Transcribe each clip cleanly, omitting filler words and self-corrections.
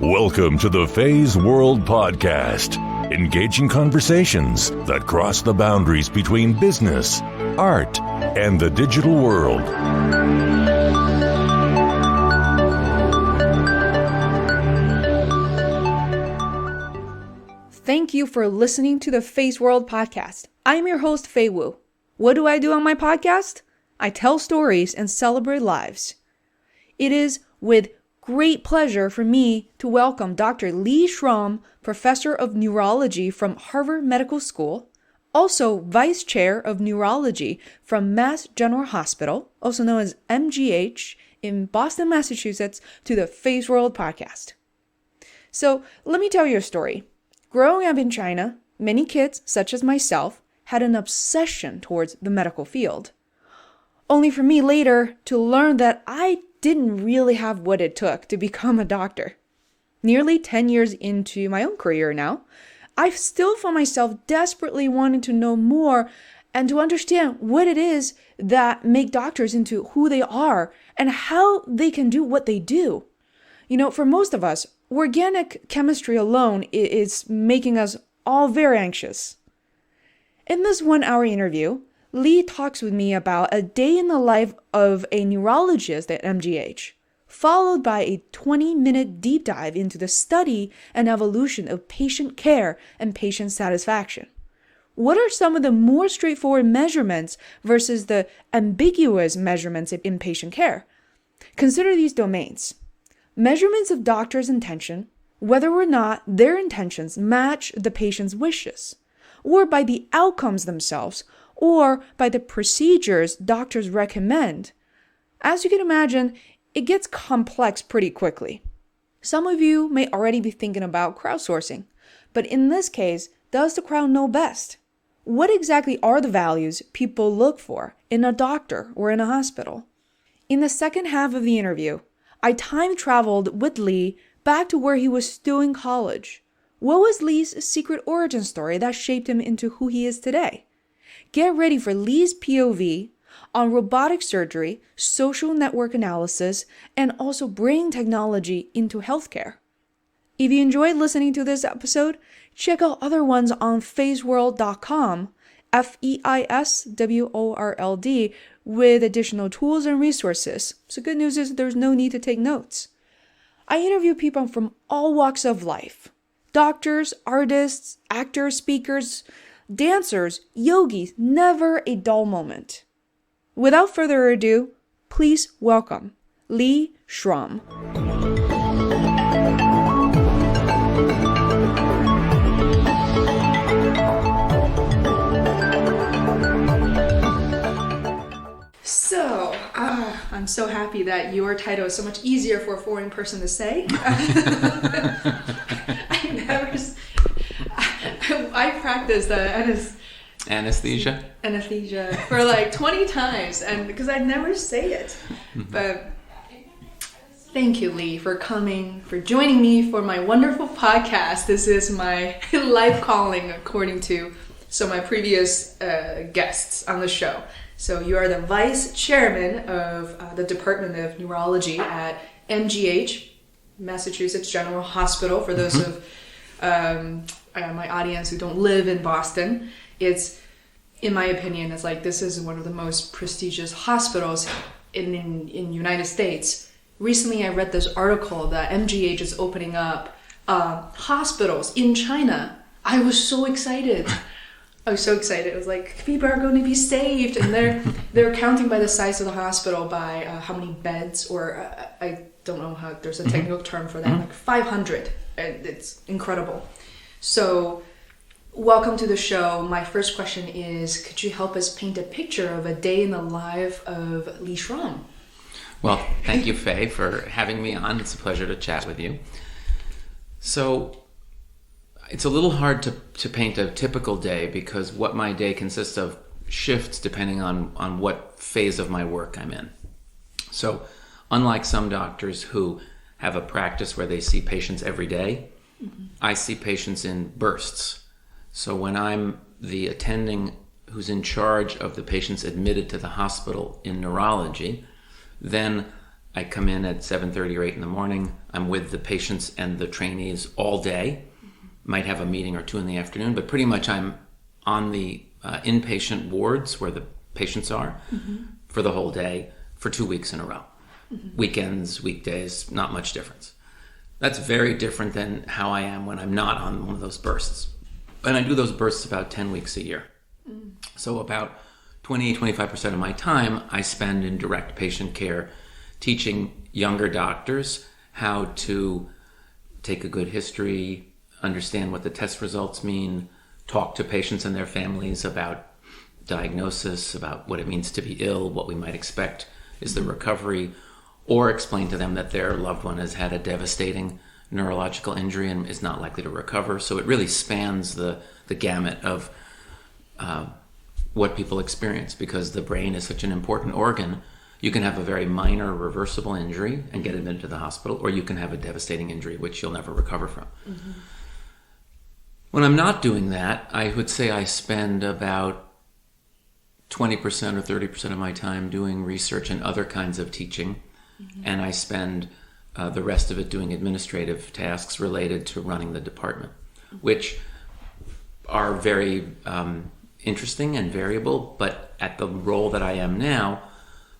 Welcome to the Feisworld podcast, engaging conversations that cross the boundaries between business, art, and the digital world. Thank you for listening to the Feisworld podcast. I'm your host, Fei Wu. What do I do on my podcast? I tell stories and celebrate lives. It is with great pleasure for me to welcome Dr. Schwamm, Professor of Neurology from Harvard Medical School, also Vice Chair of Neurology from Mass General Hospital, also known as MGH, in Boston, Massachusetts, to the Feisworld podcast. So let me tell you a story. Growing up in China, many kids, such as myself, had an obsession towards the medical field. Only for me later to learn that I didn't really have what it took to become a doctor. Nearly 10 years into my own career now, I still find myself desperately wanting to know more and to understand what it is that make doctors into who they are and how they can do what they do. You know, for most of us, organic chemistry alone is making us all very anxious. In this 1-hour interview, Lee talks with me about a day in the life of a neurologist at MGH, followed by a 20-minute deep dive into the study and evolution of patient care and patient satisfaction. What are some of the more straightforward measurements versus the ambiguous measurements in patient care? Consider these domains. Measurements of doctors' intention, whether or not their intentions match the patient's wishes, or by the outcomes themselves, or by the procedures doctors recommend. As you can imagine, it gets complex pretty quickly. Some of you may already be thinking about crowdsourcing, but in this case, does the crowd know best? What exactly are the values people look for in a doctor or in a hospital? In the second half of the interview, I time traveled with Lee back to where he was still in college. What was Lee's secret origin story that shaped him into who he is today? Get ready for Lee's POV on robotic surgery, social network analysis, and also bringing technology into healthcare. If you enjoyed listening to this episode, check out other ones on feisworld.com, Feisworld, with additional tools and resources. So good news is there's no need to take notes. I interview people from all walks of life. Doctors, artists, actors, speakers, dancers, yogis, never a dull moment. Without further ado, please welcome Lee Schwamm. So, I'm so happy that your title is so much easier for a foreign person to say. I practiced anesthesia for like 20 times, and because I never say it. But thank you, Lee, for coming, for joining me for my wonderful podcast. This is my life calling, according to my previous guests on the show. So you are the vice chairman of the Department of Neurology at MGH, Massachusetts General Hospital. For those of my audience who don't live in Boston, it's, in my opinion, it's like this is one of the most prestigious hospitals in United States. Recently, I read this article that MGH is opening up hospitals in China. I was so excited. It was like, people are going to be saved, and they're counting by the size of the hospital by how many beds, or I don't know how, there's a technical term for that, like 500, and it's incredible. So, welcome to the show. My first question is, could you help us paint a picture of a day in the life of Lee Schwamm? Well, thank you, Faye, for having me on. It's a pleasure to chat with you. So, it's a little hard to paint a typical day because what my day consists of shifts depending on what phase of my work I'm in. So, unlike some doctors who have a practice where they see patients every day, I see patients in bursts. So when I'm the attending who's in charge of the patients admitted to the hospital in neurology, then I come in at 7:30 or 8 in the morning. I'm with the patients and the trainees all day. Might have a meeting or two in the afternoon, but pretty much I'm on the inpatient wards where the patients are for the whole day for 2 weeks in a row. Weekends, weekdays, not much difference. That's very different than how I am when I'm not on one of those bursts. And I do those bursts about 10 weeks a year. So about 20-25% of my time I spend in direct patient care, teaching younger doctors how to take a good history, understand what the test results mean, talk to patients and their families about diagnosis, about what it means to be ill, what we might expect is the recovery, or explain to them that their loved one has had a devastating neurological injury and is not likely to recover. So it really spans the gamut of what people experience, because the brain is such an important organ. You can have a very minor reversible injury and get admitted to the hospital, or you can have a devastating injury which you'll never recover from. When I'm not doing that, I would say I spend about 20% or 30% of my time doing research and other kinds of teaching, and I spend the rest of it doing administrative tasks related to running the department, which are very interesting and variable, but at the role that I am now,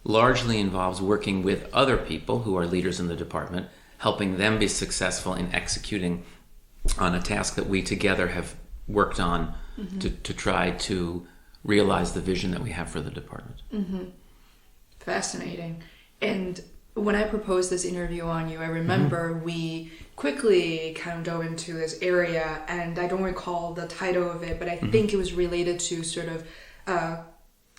largely involves working with other people who are leaders in the department, helping them be successful in executing on a task that we together have worked on to try to realize the vision that we have for the department. Fascinating. And when I proposed this interview on you, I remember we quickly kind of dove into this area, and I don't recall the title of it, but I think it was related to sort of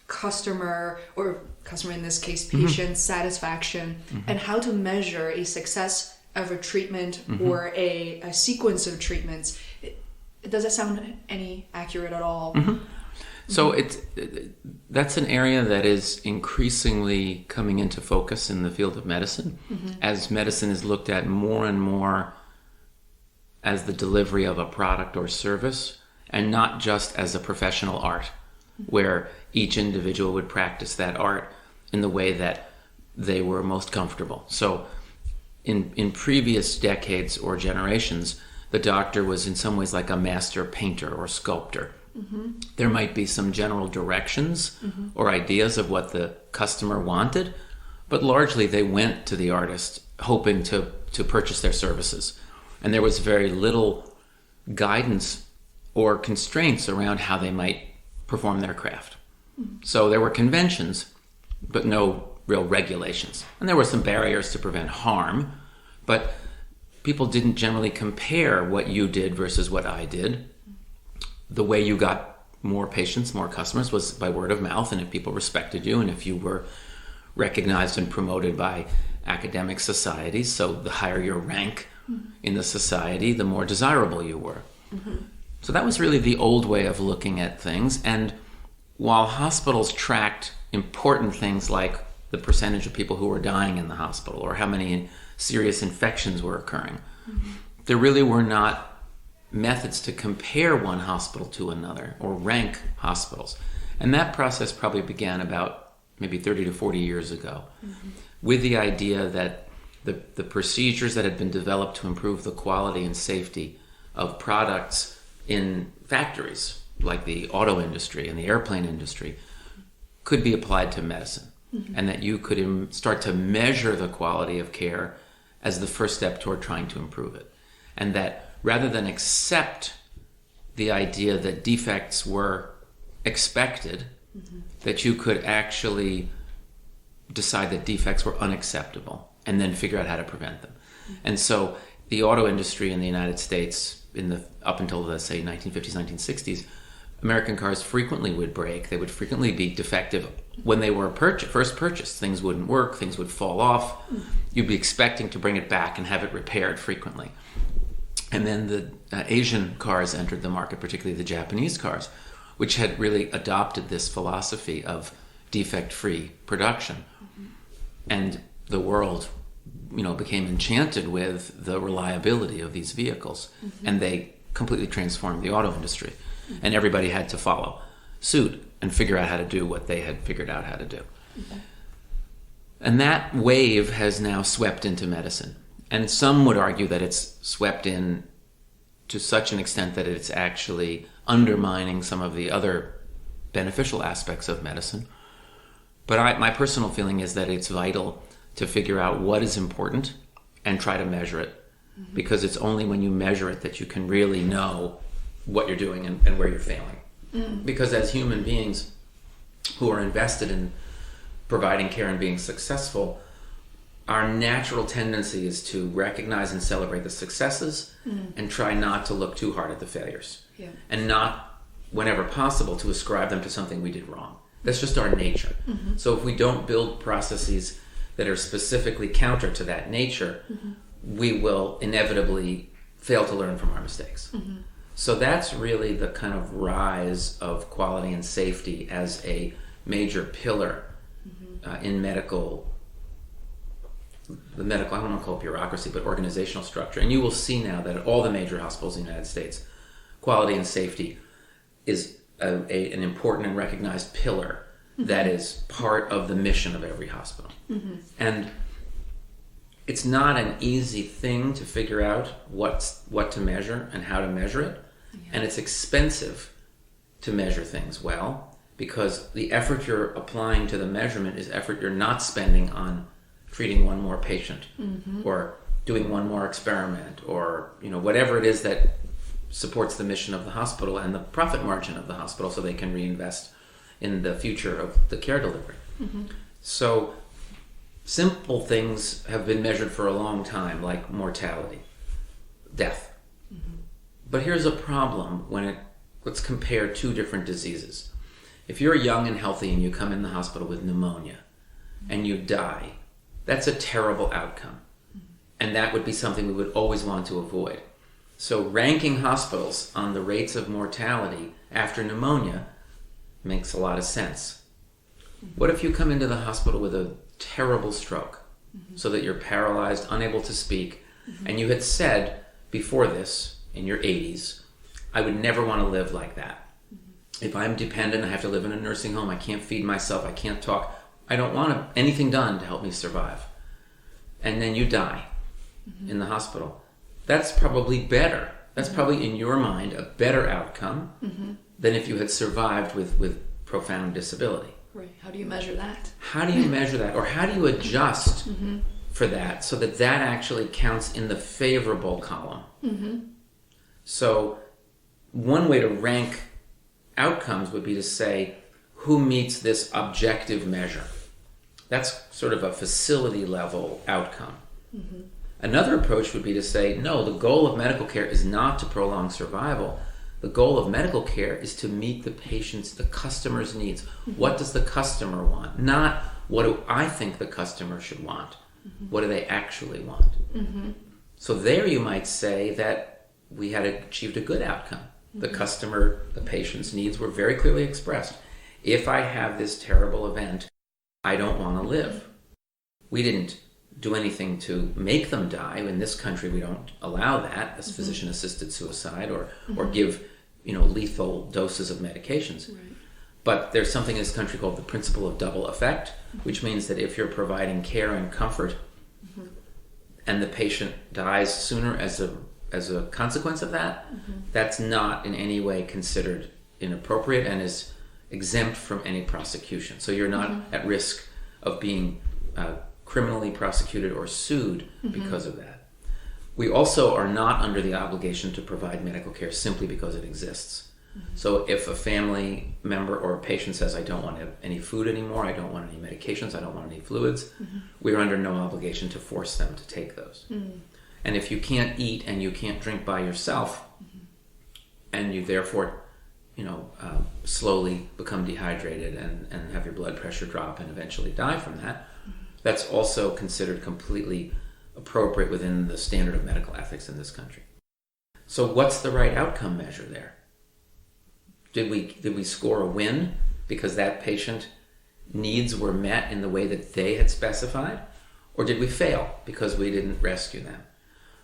customer in this case, patient satisfaction, and how to measure a success of a treatment or a sequence of treatments. Does that sound any accurate at all? So that's an area that is increasingly coming into focus in the field of medicine, as medicine is looked at more and more as the delivery of a product or service, and not just as a professional art, where each individual would practice that art in the way that they were most comfortable. So in previous decades or generations, the doctor was in some ways like a master painter or sculptor. There might be some general directions or ideas of what the customer wanted, but largely they went to the artist hoping to purchase their services. And there was very little guidance or constraints around how they might perform their craft. So there were conventions, but no real regulations. And there were some barriers to prevent harm, but people didn't generally compare what you did versus what I did. The way you got more patients, more customers, was by word of mouth, and if people respected you, and if you were recognized and promoted by academic societies, so the higher your rank in the society, the more desirable you were. So that was really the old way of looking at things, and while hospitals tracked important things like the percentage of people who were dying in the hospital or how many serious infections were occurring, there really were not methods to compare one hospital to another or rank hospitals. And that process probably began about maybe 30 to 40 years ago, with the idea that the procedures that had been developed to improve the quality and safety of products in factories like the auto industry and the airplane industry could be applied to medicine, and that you could start to measure the quality of care as the first step toward trying to improve it. And that rather than accept the idea that defects were expected, that you could actually decide that defects were unacceptable and then figure out how to prevent them. And so the auto industry in the United States, up until, let's say, 1950s, 1960s, American cars frequently would break. They would frequently be defective when they were first purchased. Things wouldn't work, things would fall off. You'd be expecting to bring it back and have it repaired frequently. And then the Asian cars entered the market, particularly the Japanese cars, which had really adopted this philosophy of defect-free production. And the world, became enchanted with the reliability of these vehicles. And they completely transformed the auto industry. And everybody had to follow suit and figure out how to do what they had figured out how to do. And that wave has now swept into medicine. And some would argue that it's swept in to such an extent that it's actually undermining some of the other beneficial aspects of medicine. But my personal feeling is that it's vital to figure out what is important and try to measure it. Mm-hmm. Because it's only when you measure it that you can really know what you're doing and where you're failing. Mm. Because as human beings who are invested in providing care and being successful, our natural tendency is to recognize and celebrate the successes and try not to look too hard at the failures. Yeah. And not, whenever possible, to ascribe them to something we did wrong. That's just our nature. Mm-hmm. So if we don't build processes that are specifically counter to that nature, we will inevitably fail to learn from our mistakes. Mm-hmm. So that's really the kind of rise of quality and safety as a major pillar in the medical, I don't want to call it bureaucracy, but organizational structure. And you will see now that at all the major hospitals in the United States, quality and safety is an important and recognized pillar that is part of the mission of every hospital. Mm-hmm. And it's not an easy thing to figure out what to measure and how to measure it. Yeah. And it's expensive to measure things well, because the effort you're applying to the measurement is effort you're not spending on treating one more patient or doing one more experiment or whatever it is that supports the mission of the hospital and the profit margin of the hospital so they can reinvest in the future of the care delivery. Mm-hmm. So simple things have been measured for a long time, like mortality, death. Mm-hmm. But here's a problem let's compare two different diseases. If you're young and healthy and you come in the hospital with pneumonia and you die, that's a terrible outcome. And that would be something we would always want to avoid. So ranking hospitals on the rates of mortality after pneumonia makes a lot of sense. What if you come into the hospital with a terrible stroke, so that you're paralyzed, unable to speak, and you had said before this, in your 80s, I would never want to live like that. If I'm dependent, I have to live in a nursing home, I can't feed myself, I can't talk, I don't want anything done to help me survive. And then you die in the hospital. That's probably better. That's probably, in your mind, a better outcome than if you had survived with profound disability. Right. How do you measure that? How do you measure that? Or how do you adjust for that so that that actually counts in the favorable column? So one way to rank outcomes would be to say, who meets this objective measure? That's sort of a facility level outcome. Another approach would be to say, no, the goal of medical care is not to prolong survival. The goal of medical care is to meet the patient's, the customer's needs. What does the customer want? Not what do I think the customer should want. What do they actually want? So there you might say that we had achieved a good outcome. The customer, the patient's needs were very clearly expressed. If I have this terrible event, I don't want to live. We didn't do anything to make them die. In this country, we don't allow that as physician-assisted suicide or give lethal doses of medications. Right. But there's something in this country called the principle of double effect, which means that if you're providing care and comfort and the patient dies sooner as a consequence of that, that's not in any way considered inappropriate and is exempt from any prosecution. So you're not at risk of being criminally prosecuted or sued because of that. We also are not under the obligation to provide medical care simply because it exists. So if a family member or a patient says, I don't want any food anymore, I don't want any medications, I don't want any fluids, we're under no obligation to force them to take those. And if you can't eat and you can't drink by yourself, and you therefore slowly become dehydrated and have your blood pressure drop and eventually die from that, that's also considered completely appropriate within the standard of medical ethics in this country. So what's the right outcome measure there? Did we score a win because that patient needs were met in the way that they had specified? Or did we fail because we didn't rescue them?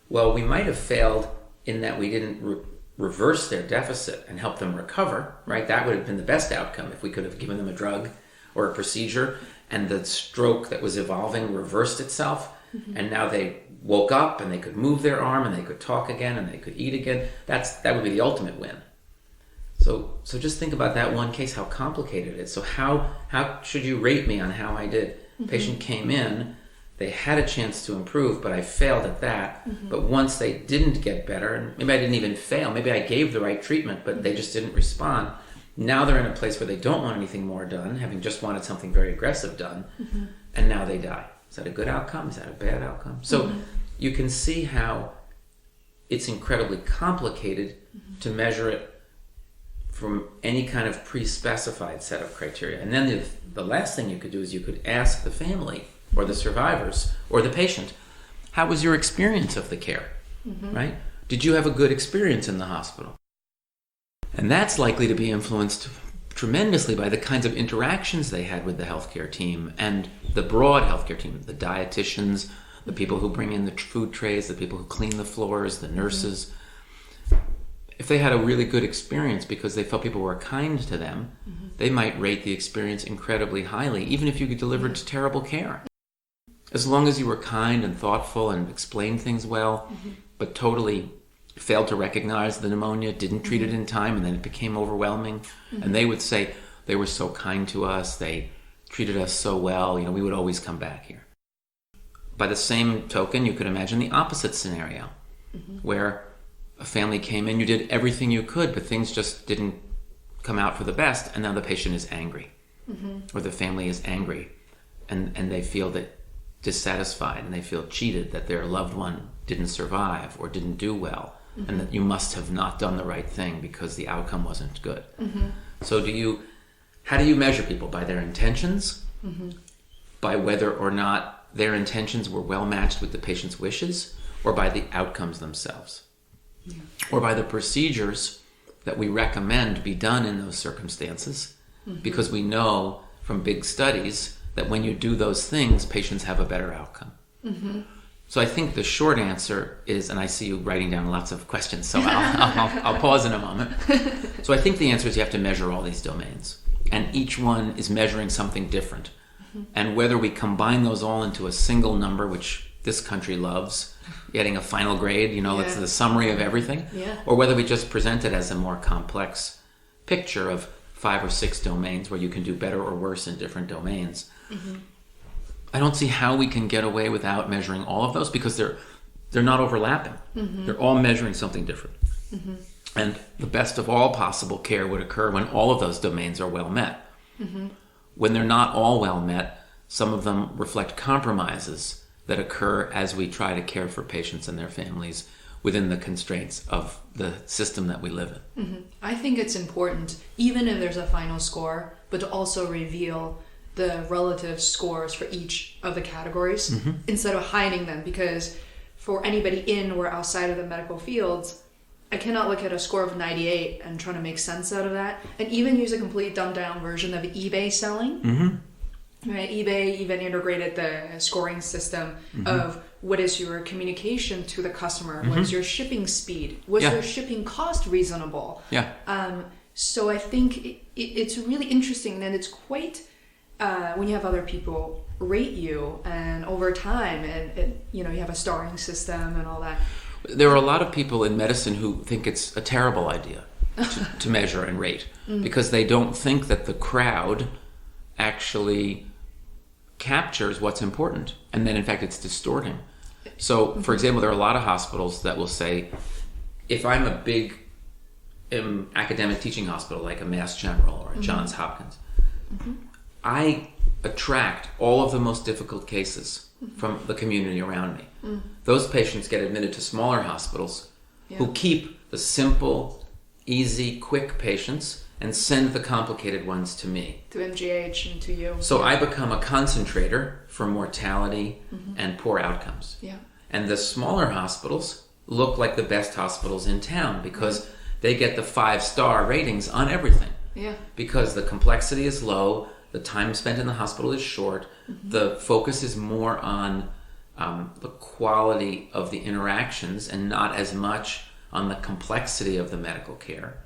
Well, we might have failed in that we didn't reverse their deficit and help them recover, right? That would have been the best outcome if we could have given them a drug or a procedure and the stroke that was evolving reversed itself, and now they woke up and they could move their arm and they could talk again and they could eat again. That would be the ultimate win. So just think about that one case, how complicated it is. So how should you rate me on how I did? Patient came in, they had a chance to improve, but I failed at that. But once they didn't get better, and maybe I didn't even fail, maybe I gave the right treatment, but they just didn't respond. Now they're in a place where they don't want anything more done, having just wanted something very aggressive done, and now they die. Is that a good outcome? Is that a bad outcome? So you can see how it's incredibly complicated to measure it from any kind of pre-specified set of criteria. And then the last thing you could do is you could ask the family or the survivors or the patient, how was your experience of the care, right? Did you have a good experience in the hospital? And that's likely to be influenced tremendously by the kinds of interactions they had with the healthcare team and the broad healthcare team, the dietitians, the people who bring in the food trays, the people who clean the floors, the nurses. If they had a really good experience because they felt people were kind to them, they might rate the experience incredibly highly, even if you delivered terrible care. As long as you were kind and thoughtful and explained things well, but totally failed to recognize the pneumonia, didn't treat it in time, and then it became overwhelming. And they would say, they were so kind to us, they treated us so well, we would always come back here. By the same token, you could imagine the opposite scenario, where a family came in, you did everything you could, but things just didn't come out for the best, and now the patient is angry, or the family is angry, and they feel dissatisfied, and they feel cheated that their loved one didn't survive or didn't do well, and that you must have not done the right thing because the outcome wasn't good. So how do you measure people? By their intentions? By whether or not their intentions were well matched with the patient's wishes, or by the outcomes themselves? Or by the procedures that we recommend be done in those circumstances, because we know from big studies that when you do those things, patients have a better outcome. So I think the short answer is, and I see you writing down lots of questions, so I'll pause in a moment. So I think the answer is you have to measure all these domains, and each one is measuring something different. And whether we combine those all into a single number, which this country loves, getting a final grade, it's the summary of everything, or whether we just present it as a more complex picture of 5 or 6 domains where you can do better or worse in different domains. I don't see how we can get away without measuring all of those, because they're not overlapping. They're all measuring something different. And the best of all possible care would occur when all of those domains are well met. When they're not all well met, some of them reflect compromises that occur as we try to care for patients and their families within the constraints of the system that we live in. I think it's important, even if there's a final score, but to also reveal the relative scores for each of the categories instead of hiding them, because for anybody in or outside of the medical fields, I cannot look at a score of 98 and try to make sense out of that, and even use a complete dumbed down version of eBay selling. Right? eBay even integrated the scoring system of what is your communication to the customer, what is your shipping speed, was your shipping cost reasonable. So I think it's really interesting, and it's quite when you have other people rate you, and over time, and you have a starring system and all that. There are a lot of people in medicine who think it's a terrible idea to measure and rate, because they don't think that the crowd actually captures what's important, and then in fact it's distorting. So for example, there are a lot of hospitals that will say, if I'm a big academic teaching hospital like a Mass General or a Johns Hopkins, I attract all of the most difficult cases from the community around me. Those patients get admitted to smaller hospitals who keep the simple, easy, quick patients and send the complicated ones to me. To MGH and to you. So I become a concentrator for mortality and poor outcomes. And the smaller hospitals look like the best hospitals in town because they get the 5-star ratings on everything. Because the complexity is low, the time spent in the hospital is short, the focus is more on the quality of the interactions and not as much on the complexity of the medical care.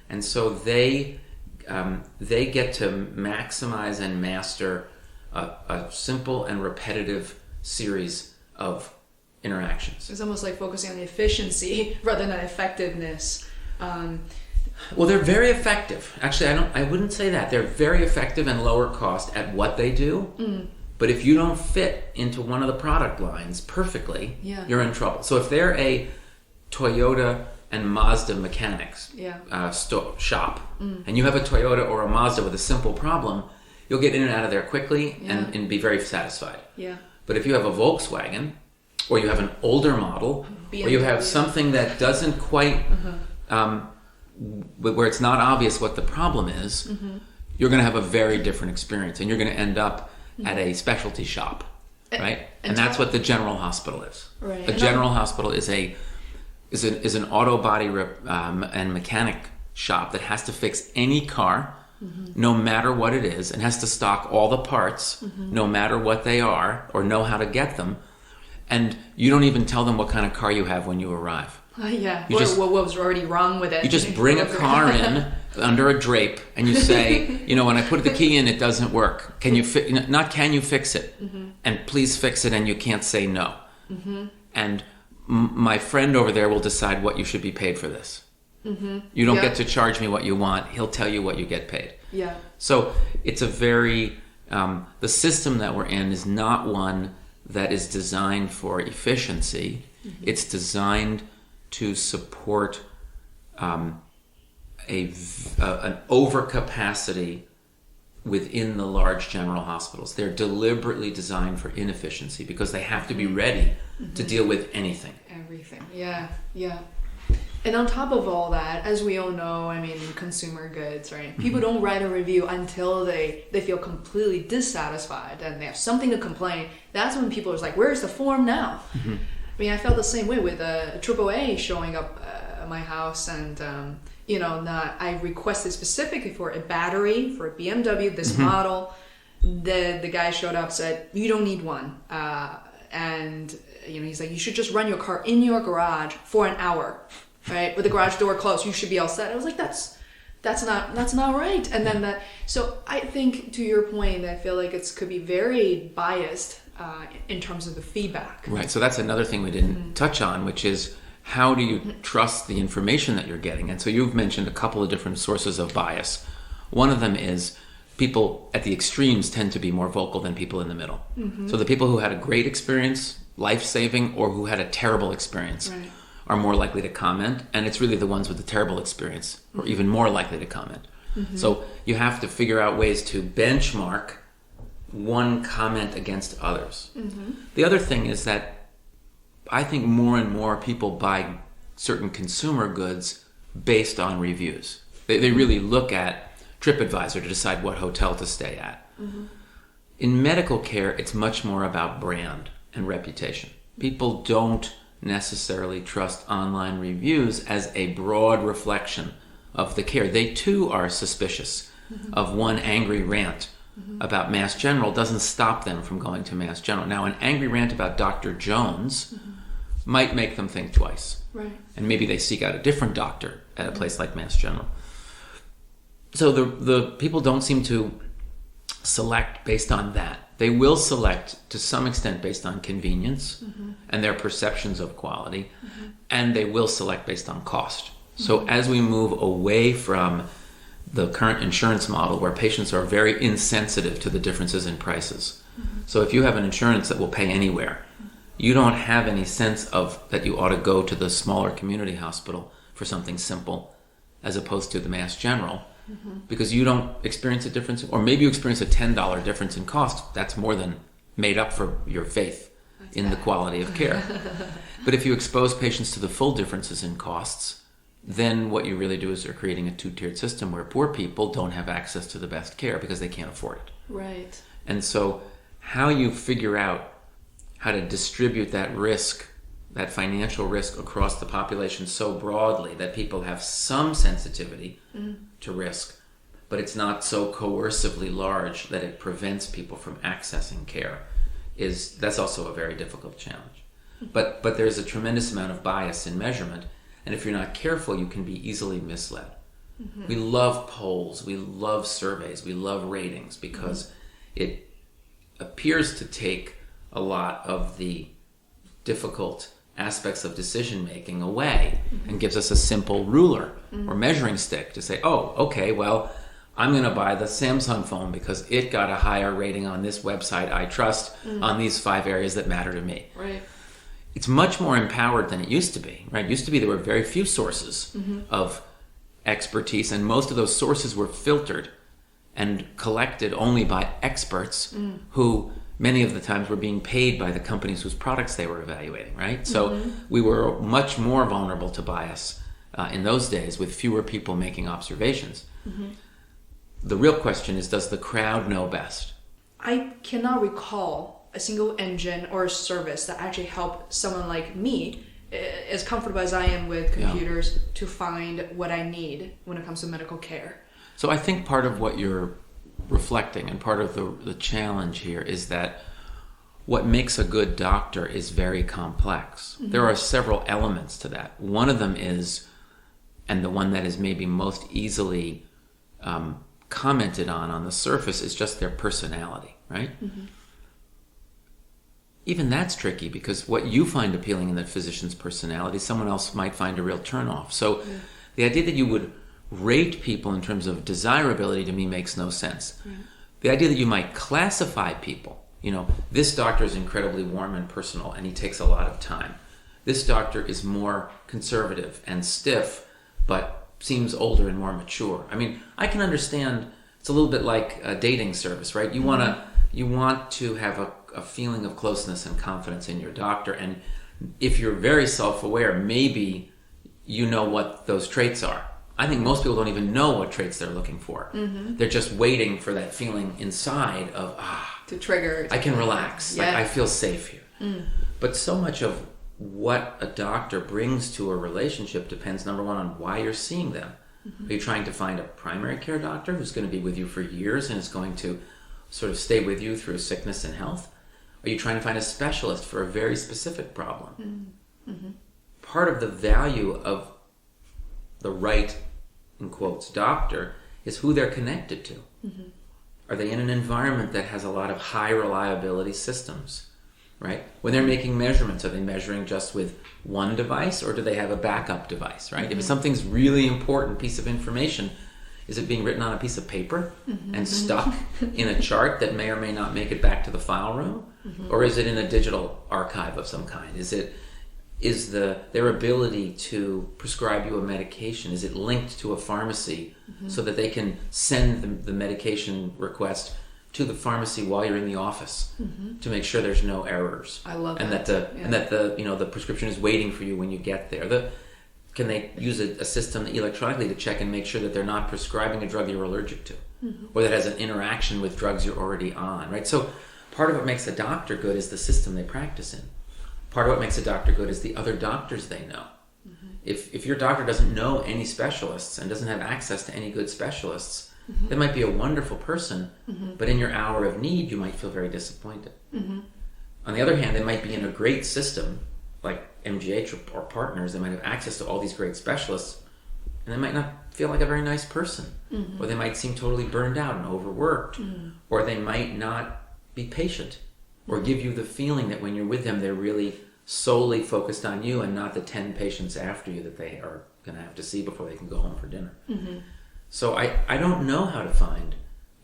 And so they get to maximize and master a simple and repetitive series of interactions. It's almost like focusing on the efficiency rather than effectiveness. Well, they're very effective. Actually, I wouldn't say that. They're very effective and lower cost at what they do. But if you don't fit into one of the product lines perfectly, you're in trouble. So if they're a Toyota and Mazda mechanics shop, and you have a Toyota or a Mazda with a simple problem, you'll get in and out of there quickly and be very satisfied. But if you have a Volkswagen, or you have an older model, or you have something that doesn't quite, where it's not obvious what the problem is, you're going to have a very different experience, and you're going to end up at a specialty shop, right? And that's what the general hospital is. Right. A general hospital is an auto body and mechanic shop that has to fix any car, no matter what it is, and has to stock all the parts, no matter what they are, or know how to get them. And you don't even tell them what kind of car you have when you arrive. What was already wrong with it. You just bring a car in under a drape, and you say, when I put the key in, it doesn't work. Can you can you fix it? And please fix it, and you can't say no. And my friend over there will decide what you should be paid for this. You don't get to charge me what you want. He'll tell you what you get paid. So it's a very, the system that we're in is not one that is designed for efficiency. It's designed to support an overcapacity within the large general hospitals. They're deliberately designed for inefficiency because they have to be ready to deal with anything. Everything, And on top of all that, as we all know, consumer goods, right? People don't write a review until they feel completely dissatisfied and they have something to complain. That's when people are like, where's the form now? I felt the same way with AAA showing up at my house, and I requested specifically for a battery for a BMW, this model. The guy showed up, said, you don't need one. And he's like, you should just run your car in your garage for an hour. Right, with the garage door closed, you should be all set. I was like, that's not right. And then so I think, to your point, I feel like it could be very biased in terms of the feedback. Right. So that's another thing we didn't touch on, which is how do you trust the information that you're getting? And so you've mentioned a couple of different sources of bias. One of them is people at the extremes tend to be more vocal than people in the middle. So the people who had a great experience, life-saving, or who had a terrible experience. Right. Are more likely to comment, and it's really the ones with the terrible experience who are even more likely to comment. So you have to figure out ways to benchmark one comment against others. The other thing is that I think more and more people buy certain consumer goods based on reviews. They really look at TripAdvisor to decide what hotel to stay at. In medical care, it's much more about brand and reputation. People don't necessarily trust online reviews as a broad reflection of the care. They too are suspicious of one angry rant about Mass General doesn't stop them from going to Mass General. Now, an angry rant about Dr. Jones might make them think twice. Right. And maybe they seek out a different doctor at a place like Mass General. So the people don't seem to select based on that. They will select to some extent based on convenience and their perceptions of quality, and they will select based on cost. So as we move away from the current insurance model where patients are very insensitive to the differences in prices. So if you have an insurance that will pay anywhere, you don't have any sense of that you ought to go to the smaller community hospital for something simple as opposed to the Mass General. Because you don't experience a difference, or maybe you experience a $10 difference in cost. That's more than made up for your faith in the quality of care. But if you expose patients to the full differences in costs, then what you really do is you're creating a two-tiered system where poor people don't have access to the best care because they can't afford it. Right. And so how you figure out how to distribute that risk, that financial risk across the population so broadly that people have some sensitivity to risk, but it's not so coercively large that it prevents people from accessing care, that's also a very difficult challenge. But there's a tremendous amount of bias in measurement, and if you're not careful, you can be easily misled. We love polls, we love surveys, we love ratings because it appears to take a lot of the difficult aspects of decision making away and gives us a simple ruler or measuring stick to say, oh, okay, well, I'm going to buy the Samsung phone because it got a higher rating on this website I trust on these 5 areas that matter to me. Right. It's much more empowered than it used to be, right? It used to be there were very few sources of expertise, and most of those sources were filtered and collected only by experts who many of the times were being paid by the companies whose products they were evaluating, right? So we were much more vulnerable to bias in those days with fewer people making observations. The real question is, does the crowd know best? I cannot recall a single engine or service that actually helped someone like me, as comfortable as I am with computers, to find what I need when it comes to medical care. So I think part of what you're reflecting and part of the challenge here is that what makes a good doctor is very complex. There are several elements to that. One of them is, and the one that is maybe most easily commented on the surface, is just their personality, right? Even that's tricky, because what you find appealing in that physician's personality, someone else might find a real turnoff. So the idea that you would rate people in terms of desirability to me makes no sense. The idea that you might classify people, this doctor is incredibly warm and personal and he takes a lot of time. This doctor is more conservative and stiff, but seems older and more mature. I mean, I can understand. It's a little bit like a dating service, right? You want to have a feeling of closeness and confidence in your doctor, and if you're very self-aware, maybe you know what those traits are. I think most people don't even know what traits they're looking for. They're just waiting for that feeling inside of, to trigger. I can relax. Like, I feel safe here. But so much of what a doctor brings to a relationship depends, number one, on why you're seeing them. Are you trying to find a primary care doctor who's going to be with you for years and is going to sort of stay with you through sickness and health? Are you trying to find a specialist for a very specific problem? Part of the value of the right, in quotes, doctor is who they're connected to. Are they in an environment that has a lot of high reliability systems, right? When they're making measurements, are they measuring just with one device, or do they have a backup device, right? If something's really important piece of information, is it being written on a piece of paper and stuck in a chart that may or may not make it back to the file room? Or is it in a digital archive of some kind? Is their ability to prescribe you a medication, is it linked to a pharmacy so that they can send the medication request to the pharmacy while you're in the office to make sure there's no errors? I love and that. That the prescription is waiting for you when you get there. Can they use a system electronically to check and make sure that they're not prescribing a drug you're allergic to, or that has an interaction with drugs you're already on, right? So part of what makes a doctor good is the system they practice in. Part of what makes a doctor good is the other doctors they know. If your doctor doesn't know any specialists and doesn't have access to any good specialists, they might be a wonderful person, but in your hour of need, you might feel very disappointed. On the other hand, they might be in a great system, like MGH or Partners. They might have access to all these great specialists, and they might not feel like a very nice person, or they might seem totally burned out and overworked, or they might not be patient, or give you the feeling that when you're with them, they're really solely focused on you and not the 10 patients after you that they are going to have to see before they can go home for dinner. So I don't know how to find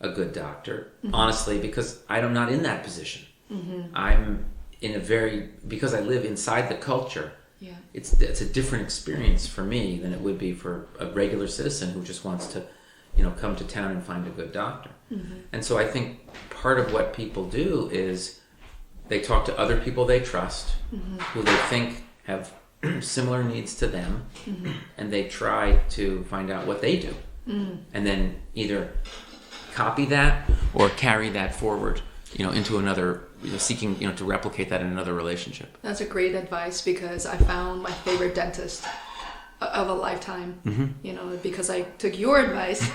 a good doctor, honestly, because I'm not in that position. I'm in because I live inside the culture, it's a different experience for me than it would be for a regular citizen who just wants to come to town and find a good doctor. And so I think part of what people do is they talk to other people they trust, who they think have similar needs to them, and they try to find out what they do. And then either copy that or carry that forward, into another, seeking, to replicate that in another relationship. That's a great advice, because I found my favorite dentist of a lifetime, because I took your advice,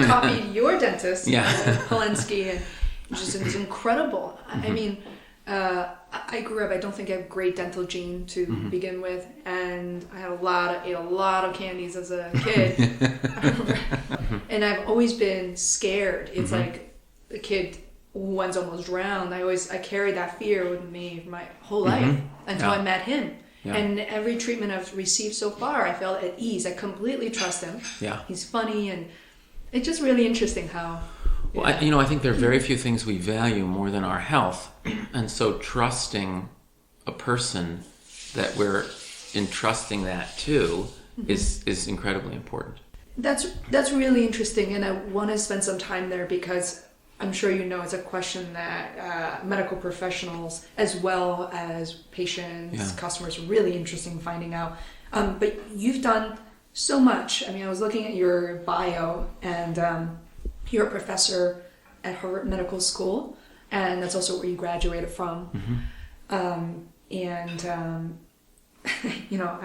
copied your dentist, Polensky, and it's incredible. I mean, I grew up, I don't think I have great dental gene to begin with, and I ate a lot of candies as a kid. And I've always been scared. It's like a kid once almost drowned. I carried that fear with me my whole life until I met him. Yeah. And every treatment I've received so far, I felt at ease. I completely trust him. Yeah. He's funny, and it's just really interesting how... Well, I think there are very few things we value more than our health. And so trusting a person that we're entrusting that to is incredibly important. That's really interesting, and I want to spend some time there because I'm sure you know it's a question that medical professionals as well as patients, customers are really interested in finding out. But you've done so much. I mean, I was looking at your bio, and you're a professor at Harvard Medical School, and that's also where you graduated from. I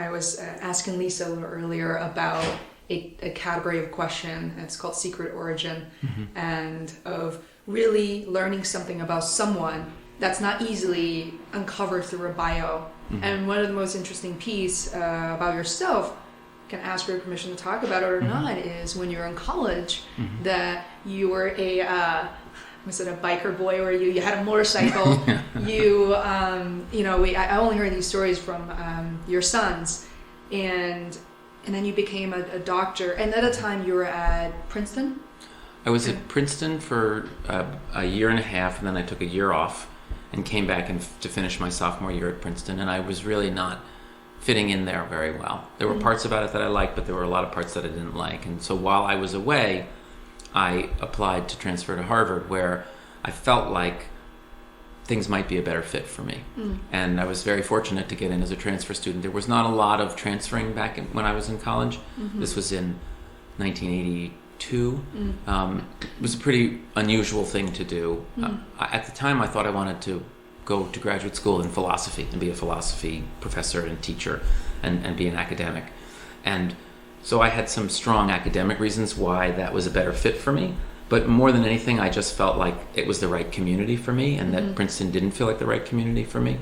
was asking Lisa a little earlier about a category of question, and it's called secret origin, and of really learning something about someone that's not easily uncovered through a bio. And one of the most interesting piece about yourself, can ask for your permission to talk about it or not, is when you were in college, that you were was it a biker boy, or you had a motorcycle? I only heard these stories from your sons, and then you became a doctor. And at a time you were at Princeton? I was at Princeton for a year and a half, and then I took a year off and came back to finish my sophomore year at Princeton, and I was really not fitting in there very well. There were parts about it that I liked, but there were a lot of parts that I didn't like. And so while I was away, I applied to transfer to Harvard, where I felt like things might be a better fit for me. And I was very fortunate to get in as a transfer student. There was not a lot of transferring back when I was in college. This was in 1982. It was a pretty unusual thing to do. At the time, I thought I wanted to go to graduate school in philosophy and be a philosophy professor and teacher and be an academic. And so I had some strong academic reasons why that was a better fit for me. But more than anything, I just felt like it was the right community for me, and that Princeton didn't feel like the right community for me.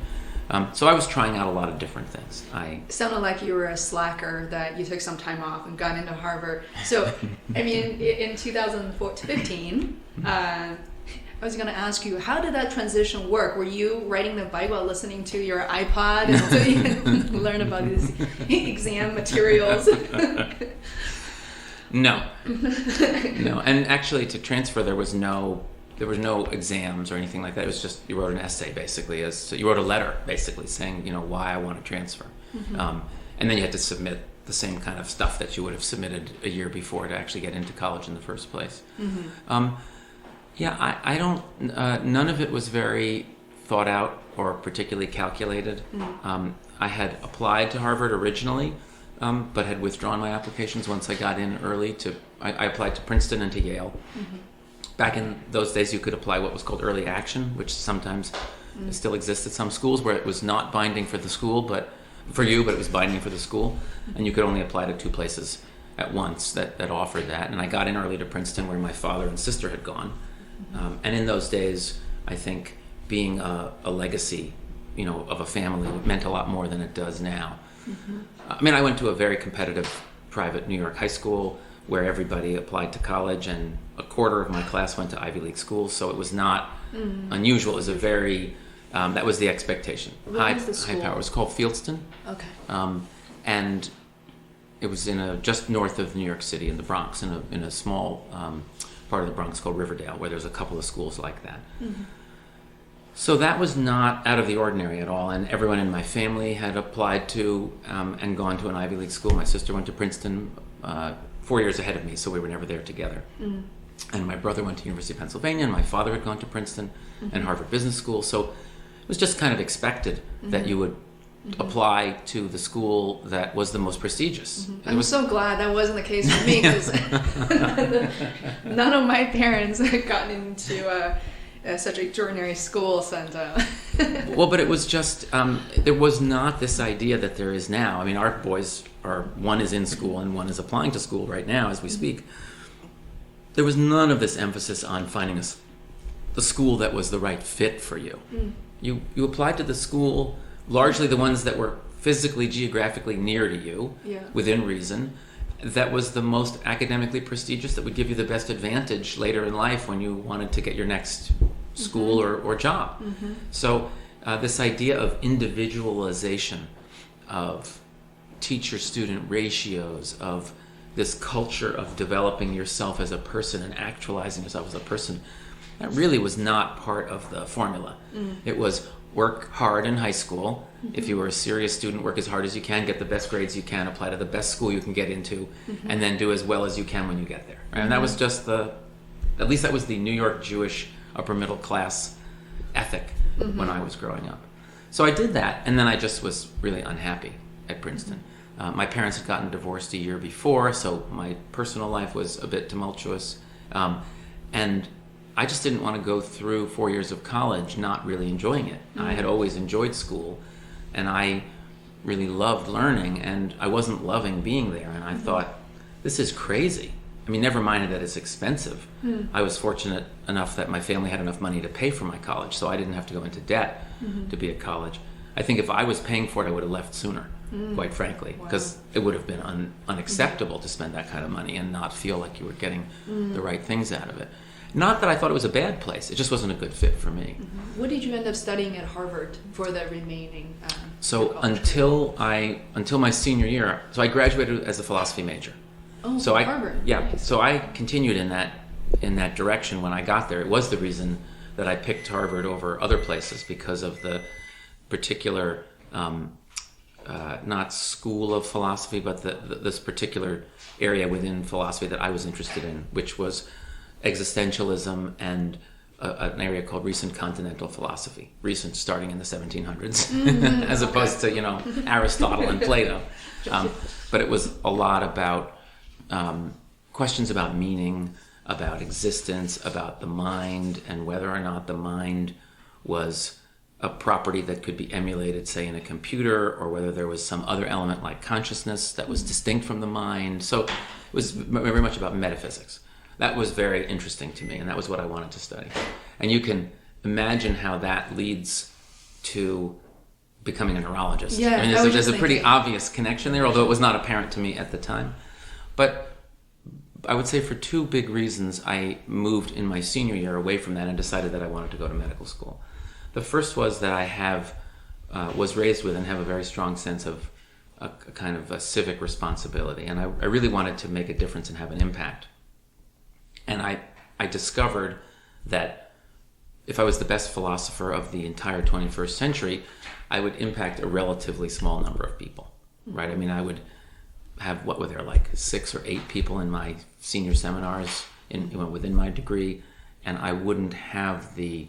So I was trying out a lot of different things. It sounded like you were a slacker, that you took some time off and got into Harvard. So, I mean, in 2015, I was going to ask you, how did that transition work? Were you riding the bike while listening to your iPod until you learn about these exam materials? No. And actually, to transfer, there was no exams or anything like that. It was just, you wrote an essay, basically. You wrote a letter, basically, saying, why I want to transfer. And then you had to submit the same kind of stuff that you would have submitted a year before to actually get into college in the first place. I don't, none of it was very thought out or particularly calculated. I had applied to Harvard originally, but had withdrawn my applications once I got in early I applied to Princeton and to Yale. Back in those days, you could apply what was called early action, which sometimes still exists at some schools, where it was not binding for the school, but it was binding for the school, and you could only apply to 2 places at once that offered that. And I got in early to Princeton, where my father and sister had gone. And in those days, I think being a legacy, of a family meant a lot more than it does now. I mean, I went to a very competitive private New York high school where everybody applied to college, and a quarter of my class went to Ivy League schools, so it was not unusual. It was a very, that was the expectation. What was the school? High power. It was called Fieldston. Okay. And it was just north of New York City in the Bronx, in a small part of the Bronx called Riverdale, where there's a couple of schools like that. So that was not out of the ordinary at all, and everyone in my family had applied to and gone to an Ivy League school. My sister went to Princeton 4 years ahead of me, so we were never there together. And my brother went to University of Pennsylvania, and my father had gone to Princeton and Harvard Business School, so it was just kind of expected that you would apply to the school that was the most prestigious. I'm so glad that wasn't the case for me, because none of my parents had gotten into such extraordinary schools. And well, but it was just, there was not this idea that there is now. I mean, our boys one is in school and one is applying to school right now as we speak. There was none of this emphasis on finding the school that was the right fit for you. You applied to the school, largely the ones that were physically, geographically near to you, within reason, that was the most academically prestigious, that would give you the best advantage later in life when you wanted to get your next school or job. So this idea of individualization, of teacher-student ratios, of this culture of developing yourself as a person and actualizing yourself as a person, that really was not part of the formula. It was work hard in high school. If you were a serious student, work as hard as you can, get the best grades you can, apply to the best school you can get into, and then do as well as you can when you get there. Right? And that was just at least that was the New York Jewish upper middle class ethic when I was growing up. So I did that, and then I just was really unhappy at Princeton. My parents had gotten divorced a year before, so my personal life was a bit tumultuous. And I just didn't want to go through 4 years of college not really enjoying it. I had always enjoyed school, and I really loved learning, and I wasn't loving being there. And I thought, this is crazy. I mean, never mind that it's expensive. I was fortunate enough that my family had enough money to pay for my college, so I didn't have to go into debt to be at college. I think if I was paying for it, I would have left sooner, quite frankly, because it would have been unacceptable to spend that kind of money and not feel like you were getting the right things out of it. Not that I thought it was a bad place, it just wasn't a good fit for me. What did you end up studying at Harvard for the remaining So until my senior year, so I graduated as a philosophy major. Oh, so Harvard. Yeah, Nice. so I continued in that direction when I got there. It was the reason that I picked Harvard over other places, because of the particular, not school of philosophy, but this particular area within philosophy that I was interested in, which was existentialism and an area called recent continental philosophy. Recent starting in the 1700s, as opposed to Aristotle and Plato. But it was a lot about questions about meaning, about existence, about the mind, and whether or not the mind was a property that could be emulated, say, in a computer, or whether there was some other element like consciousness that was distinct from the mind. So it was very much about metaphysics. That was very interesting to me, and that was what I wanted to study. And you can imagine how that leads to becoming a neurologist. Yeah, I mean, there's a pretty obvious connection there, although it was not apparent to me at the time. But I would say for two big reasons I moved in my senior year away from that and decided that I wanted to go to medical school. The first was that I was raised with and have a very strong sense of a kind of a civic responsibility, and I really wanted to make a difference and have an impact. And I discovered that if I was the best philosopher of the entire 21st century, I would impact a relatively small number of people, right? I mean, I would have, what were there, like 6 or 8 people in my senior seminars within my degree, and I wouldn't have the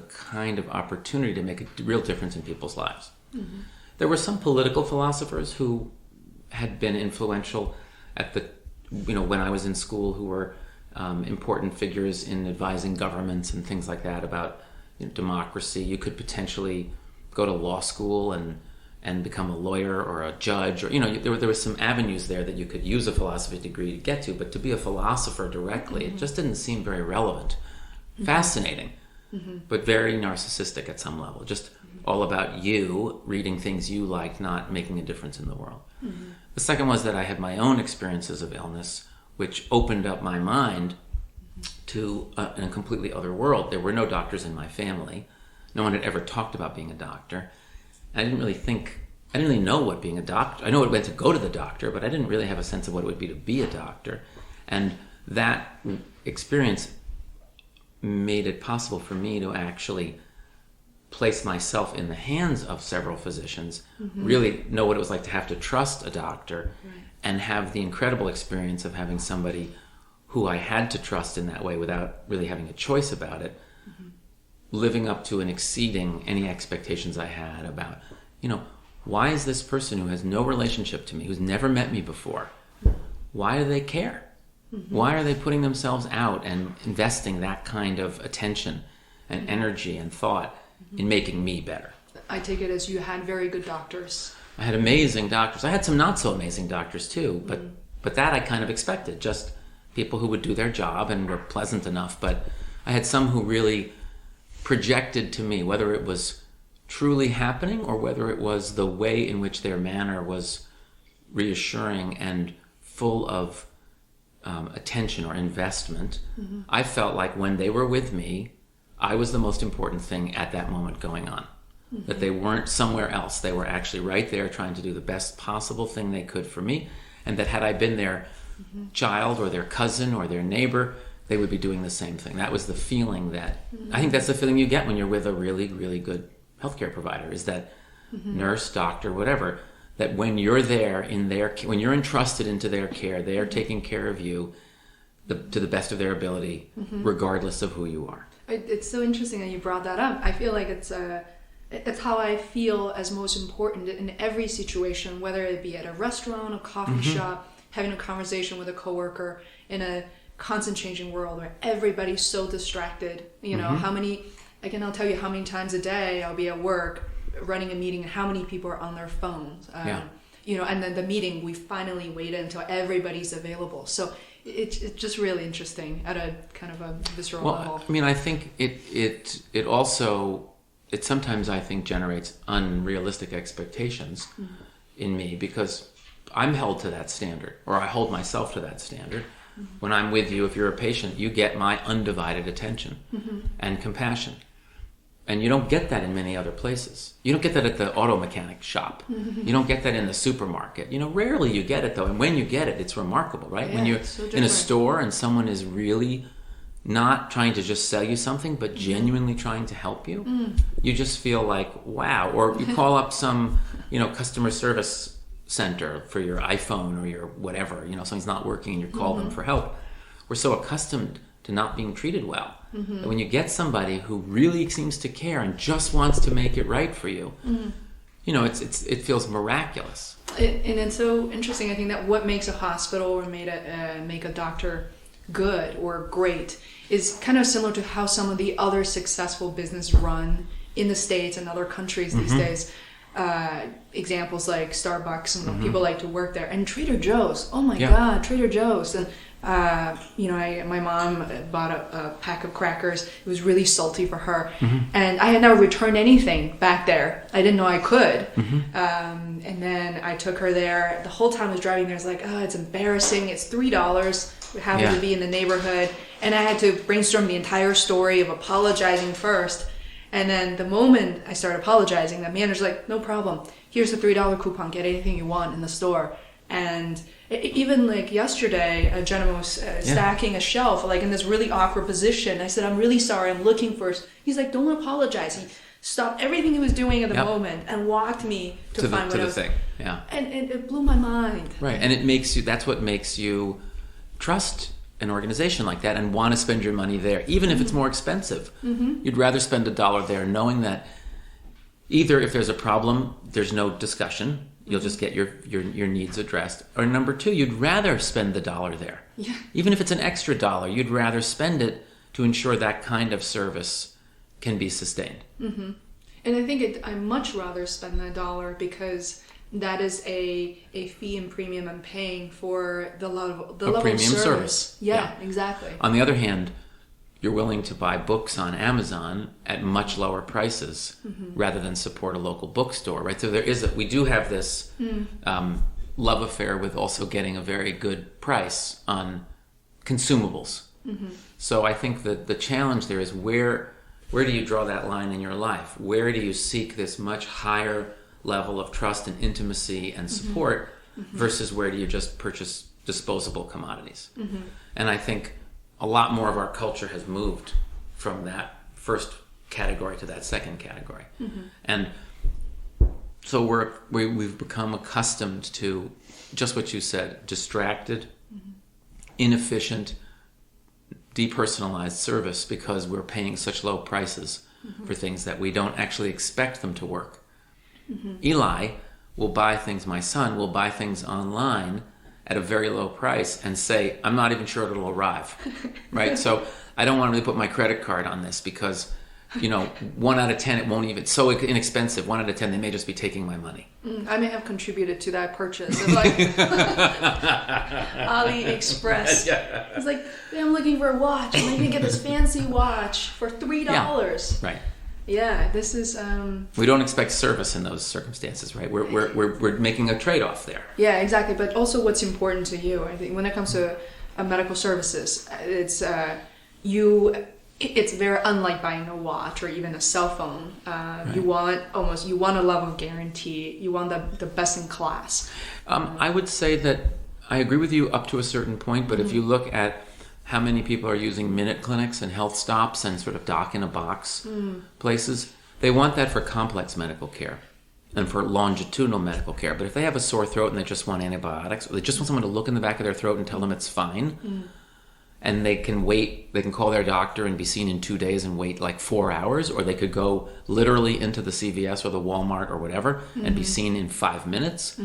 kind of opportunity to make a real difference in people's lives. There were some political philosophers who had been influential when I was in school, who were important figures in advising governments and things like that about democracy. You could potentially go to law school and become a lawyer or a judge, or there were some avenues there that you could use a philosophy degree to get to, but to be a philosopher directly, it just didn't seem very relevant. Fascinating, but very narcissistic at some level. Just all about you, reading things you liked, not making a difference in the world. The second was that I had my own experiences of illness, which opened up my mind to a completely other world. There were no doctors in my family. No one had ever talked about being a doctor. I didn't really know what being a doctor. I know it meant to go to the doctor, but I didn't really have a sense of what it would be to be a doctor. And that experience made it possible for me to actually place myself in the hands of several physicians, really know what it was like to have to trust a doctor, and have the incredible experience of having somebody who I had to trust in that way without really having a choice about it, living up to and exceeding any expectations I had about, why is this person who has no relationship to me, who's never met me before, why do they care? Why are they putting themselves out and investing that kind of attention and energy and thought in making me better? I take it as you had very good doctors. I had amazing doctors. I had some not so amazing doctors too, but that I kind of expected, just people who would do their job and were pleasant enough. But I had some who really projected to me, whether it was truly happening or whether it was the way in which their manner was reassuring and full of attention or investment, I felt like when they were with me, I was the most important thing at that moment going on. That they weren't somewhere else. They were actually right there trying to do the best possible thing they could for me. And that had I been their child or their cousin or their neighbor, they would be doing the same thing. That was the feeling that, I think that's the feeling you get when you're with a really, really good healthcare provider, is that nurse, doctor, whatever, that when you're there in their, when you're entrusted into their care, they are taking care of you to the best of their ability, regardless of who you are. It's so interesting that you brought that up. I feel like it's how I feel as most important in every situation, whether it be at a restaurant, a coffee shop, having a conversation with a coworker, in a constant changing world where everybody's so distracted. You know, I'll tell you how many times a day I'll be at work running a meeting and how many people are on their phones. You know, and then the meeting, we finally waited until everybody's available. So it's just really interesting at a kind of a visceral level. I mean, I think it also, it sometimes, I think, generates unrealistic expectations in me, because I'm held to that standard, or I hold myself to that standard. When I'm with you, if you're a patient, you get my undivided attention and compassion. And you don't get that in many other places. You don't get that at the auto mechanic shop. You don't get that in the supermarket. You know, rarely you get it, though. And when you get it, it's remarkable, right? Yeah, when you're so in a store and someone is really not trying to just sell you something, but genuinely trying to help you, you just feel like, wow. Or you call up some, customer service center for your iPhone or your whatever, something's not working and you call them for help. We're so accustomed to not being treated well. And when you get somebody who really seems to care and just wants to make it right for you, it feels miraculous. And it's so interesting. I think that what makes a hospital or make a doctor good or great is kind of similar to how some of the other successful business run in the States and other countries these days. Examples like Starbucks, and people like to work there, and Trader Joe's. Oh my God, Trader Joe's. And my mom bought a pack of crackers. It was really salty for her, and I had never returned anything back there. I didn't know I could. And then I took her there. The whole time I was driving there, I was like, oh, it's embarrassing. It's $3. We happened to be in the neighborhood, and I had to brainstorm the entire story of apologizing first. And then the moment I started apologizing, the manager's like, no problem. Here's a $3 coupon. Get anything you want in the store. And even like yesterday, a gentleman was stacking a shelf, like in this really awkward position. I said, I'm really sorry. I'm looking for... He's like, don't apologize. He stopped everything he was doing at the moment and walked me to find what I was... thing. Yeah. And it blew my mind. Right. And it makes you... That's what makes you trust an organization like that and want to spend your money there, even if it's more expensive. You'd rather spend $1 there, knowing that either if there's a problem, there's no discussion, you'll just get your needs addressed, or number two, you'd rather spend the $1 there. Even if it's an extra $1, you'd rather spend it to ensure that kind of service can be sustained. And I think I'd much rather spend that $1 because that is a fee and premium I'm paying for the level of service. Yeah, exactly. On the other hand, you're willing to buy books on Amazon at much lower prices rather than support a local bookstore, right? So we do have this love affair with also getting a very good price on consumables. So I think that the challenge there is where do you draw that line in your life? Where do you seek this much higher level of trust and intimacy and support versus where do you just purchase disposable commodities? And I think a lot more of our culture has moved from that first category to that second category. And so we've become accustomed to just what you said, distracted, inefficient, depersonalized service because we're paying such low prices for things that we don't actually expect them to work. Eli will buy things, my son will buy things online at a very low price and say, I'm not even sure it'll arrive, right? So I don't want to really put my credit card on this because, 1 out of 10, it won't even, it's so inexpensive, 1 out of 10, they may just be taking my money. I may have contributed to that purchase of like AliExpress. It's like, I'm looking for a watch and I can get this fancy watch for $3. Right. Yeah, this is... We don't expect service in those circumstances, right? We're making a trade-off there. Yeah, exactly. But also what's important to you. I think when it comes to medical services. It's very unlike buying a watch or even a cell phone. You want a level of guarantee. You want the best in class. I would say that I agree with you up to a certain point, but if you look at how many people are using minute clinics and health stops and sort of doc in a box places, they want that for complex medical care and for longitudinal medical care. But if they have a sore throat and they just want antibiotics, or they just want someone to look in the back of their throat and tell them it's fine, and they can wait, they can call their doctor and be seen in 2 days and wait like 4 hours, or they could go literally into the CVS or the Walmart or whatever and be seen in 5 minutes.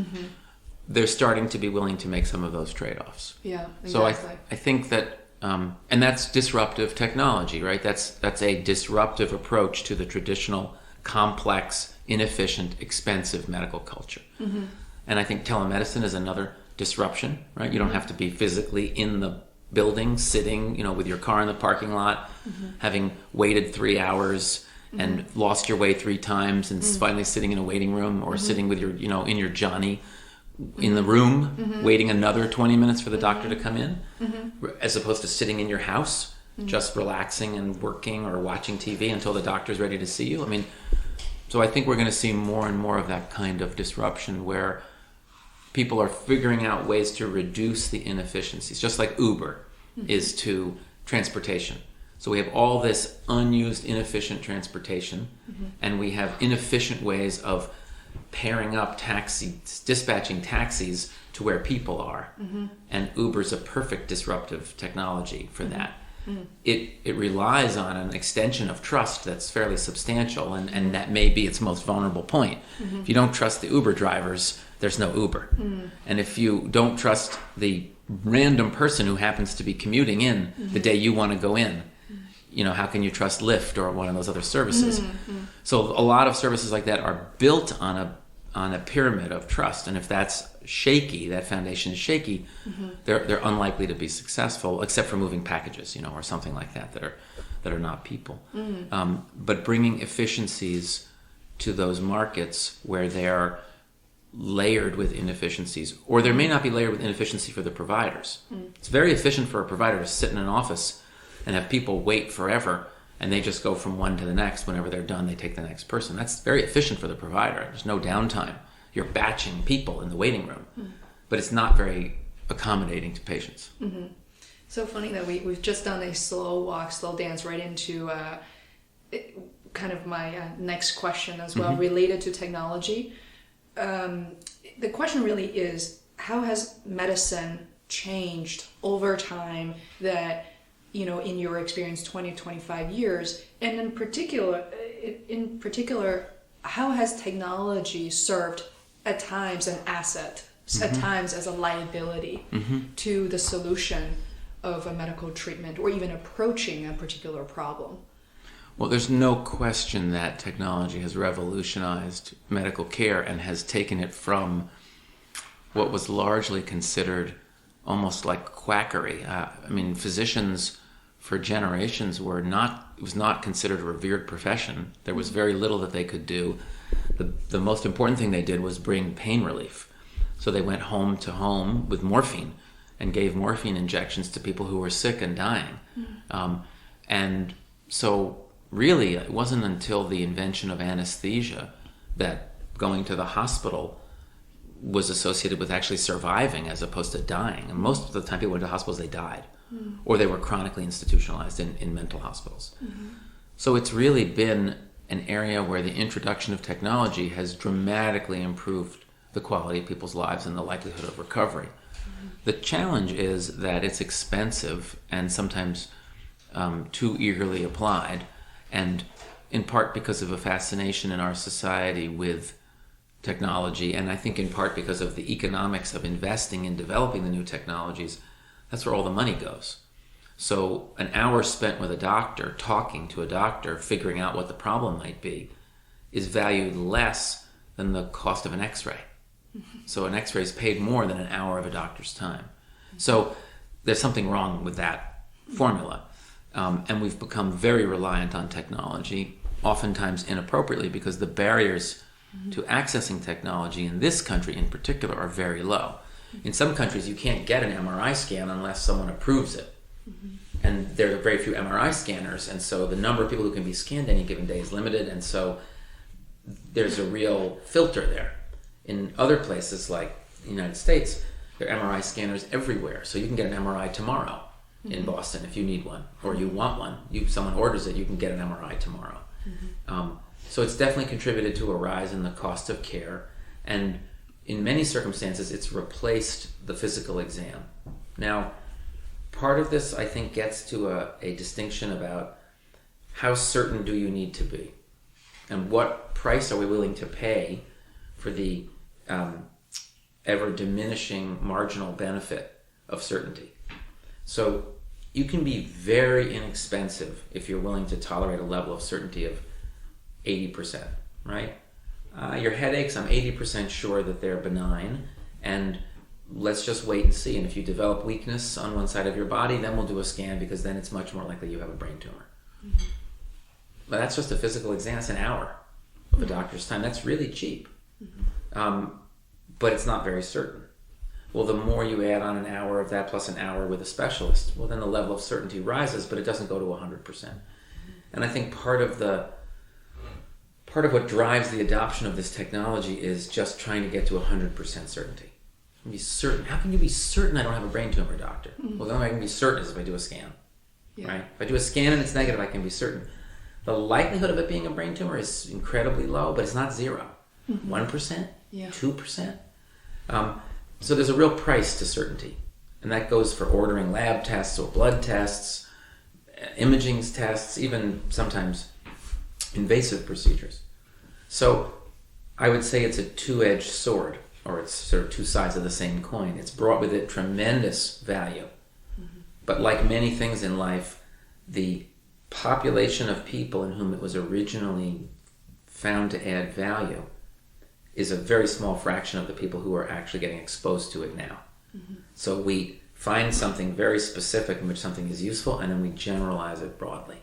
They're starting to be willing to make some of those trade-offs. Yeah, exactly. So I think that, and that's disruptive technology, right? That's a disruptive approach to the traditional, complex, inefficient, expensive medical culture. And I think telemedicine is another disruption, right? You don't have to be physically in the building, sitting, with your car in the parking lot, having waited 3 hours and lost your way 3 times and finally sitting in a waiting room or sitting with your, in your Johnny in the room, waiting another 20 minutes for the doctor to come in, as opposed to sitting in your house, just relaxing and working or watching TV until the doctor's ready to see you. I mean, so I think we're going to see more and more of that kind of disruption where people are figuring out ways to reduce the inefficiencies, just like Uber is to transportation. So we have all this unused, inefficient transportation, and we have inefficient ways of pairing up taxis, dispatching taxis to where people are. And Uber's a perfect disruptive technology for that. It relies on an extension of trust that's fairly substantial, and that may be its most vulnerable point. If you don't trust the Uber drivers, there's no Uber. And if you don't trust the random person who happens to be commuting in the day you want to go in, how can you trust Lyft or one of those other services? So a lot of services like that are built on a pyramid of trust, and if that's shaky, that foundation is shaky, they're unlikely to be successful, except for moving packages, or something like that are not people. But bringing efficiencies to those markets where they're layered with inefficiencies, or there may not be layered with inefficiency for the providers. It's very efficient for a provider to sit in an office and have people wait forever, and they just go from one to the next. Whenever they're done, they take the next person. That's very efficient for the provider. There's no downtime. You're batching people in the waiting room, but it's not very accommodating to patients. So funny that we've just done a slow walk, slow dance right into kind of my next question as well, related to technology. The question really is, how has medicine changed over time that, in your experience, 20, 25 years, and in particular, how has technology served at times an asset, at times as a liability to the solution of a medical treatment or even approaching a particular problem? Well, there's no question that technology has revolutionized medical care and has taken it from what was largely considered almost like quackery. Physicians for generations it was not considered a revered profession. There was very little that they could do. The most important thing they did was bring pain relief. So they went home to home with morphine and gave morphine injections to people who were sick and dying. And so really, it wasn't until the invention of anesthesia that going to the hospital was associated with actually surviving as opposed to dying. And most of the time people went to hospitals, they died. Or they were chronically institutionalized in mental hospitals. So it's really been an area where the introduction of technology has dramatically improved the quality of people's lives and the likelihood of recovery. The challenge is that it's expensive and sometimes too eagerly applied, and in part because of a fascination in our society with technology, and I think in part because of the economics of investing in developing the new technologies. That's where all the money goes. So an hour spent with a doctor, talking to a doctor, figuring out what the problem might be, is valued less than the cost of an x-ray. So an x-ray is paid more than an hour of a doctor's time. So there's something wrong with that formula. And we've become very reliant on technology, oftentimes inappropriately, because the barriers to accessing technology in this country in particular are very low. In some countries, you can't get an MRI scan unless someone approves it. And there are very few MRI scanners, and so the number of people who can be scanned any given day is limited, and so there's a real filter there. In other places, like the United States, there are MRI scanners everywhere, so you can get an MRI tomorrow in Boston if you need one, or you want one. Someone orders it, you can get an MRI tomorrow. So it's definitely contributed to a rise in the cost of care, and in many circumstances, it's replaced the physical exam. Now, part of this, I think, gets to a distinction about how certain do you need to be, and what price are we willing to pay for the ever-diminishing marginal benefit of certainty. So you can be very inexpensive if you're willing to tolerate a level of certainty of 80%, right? Your headaches, I'm 80% sure that they're benign, and let's just wait and see. And if you develop weakness on one side of your body, then we'll do a scan, because then it's much more likely you have a brain tumor. But that's just a physical exam. It's an hour of a doctor's time. That's really cheap. But it's not very certain. Well, the more you add on an hour of that plus an hour with a specialist, well, then the level of certainty rises, but it doesn't go to 100%. And I think part of what drives the adoption of this technology is just trying to get to 100% certainty. Be certain. How can you be certain I don't have a brain tumor, doctor? Well, the only way I can be certain is if I do a scan. Right? If I do a scan and it's negative, I can be certain. The likelihood of it being a brain tumor is incredibly low, but it's not zero. 1%? 2%? So there's a real price to certainty. And that goes for ordering lab tests or blood tests, imaging tests, even sometimes invasive procedures. So I would say it's a two-edged sword, or it's sort of two sides of the same coin. It's brought with it tremendous value. But like many things in life, the population of people in whom it was originally found to add value is a very small fraction of the people who are actually getting exposed to it now. So we find something very specific in which something is useful, and then we generalize it broadly.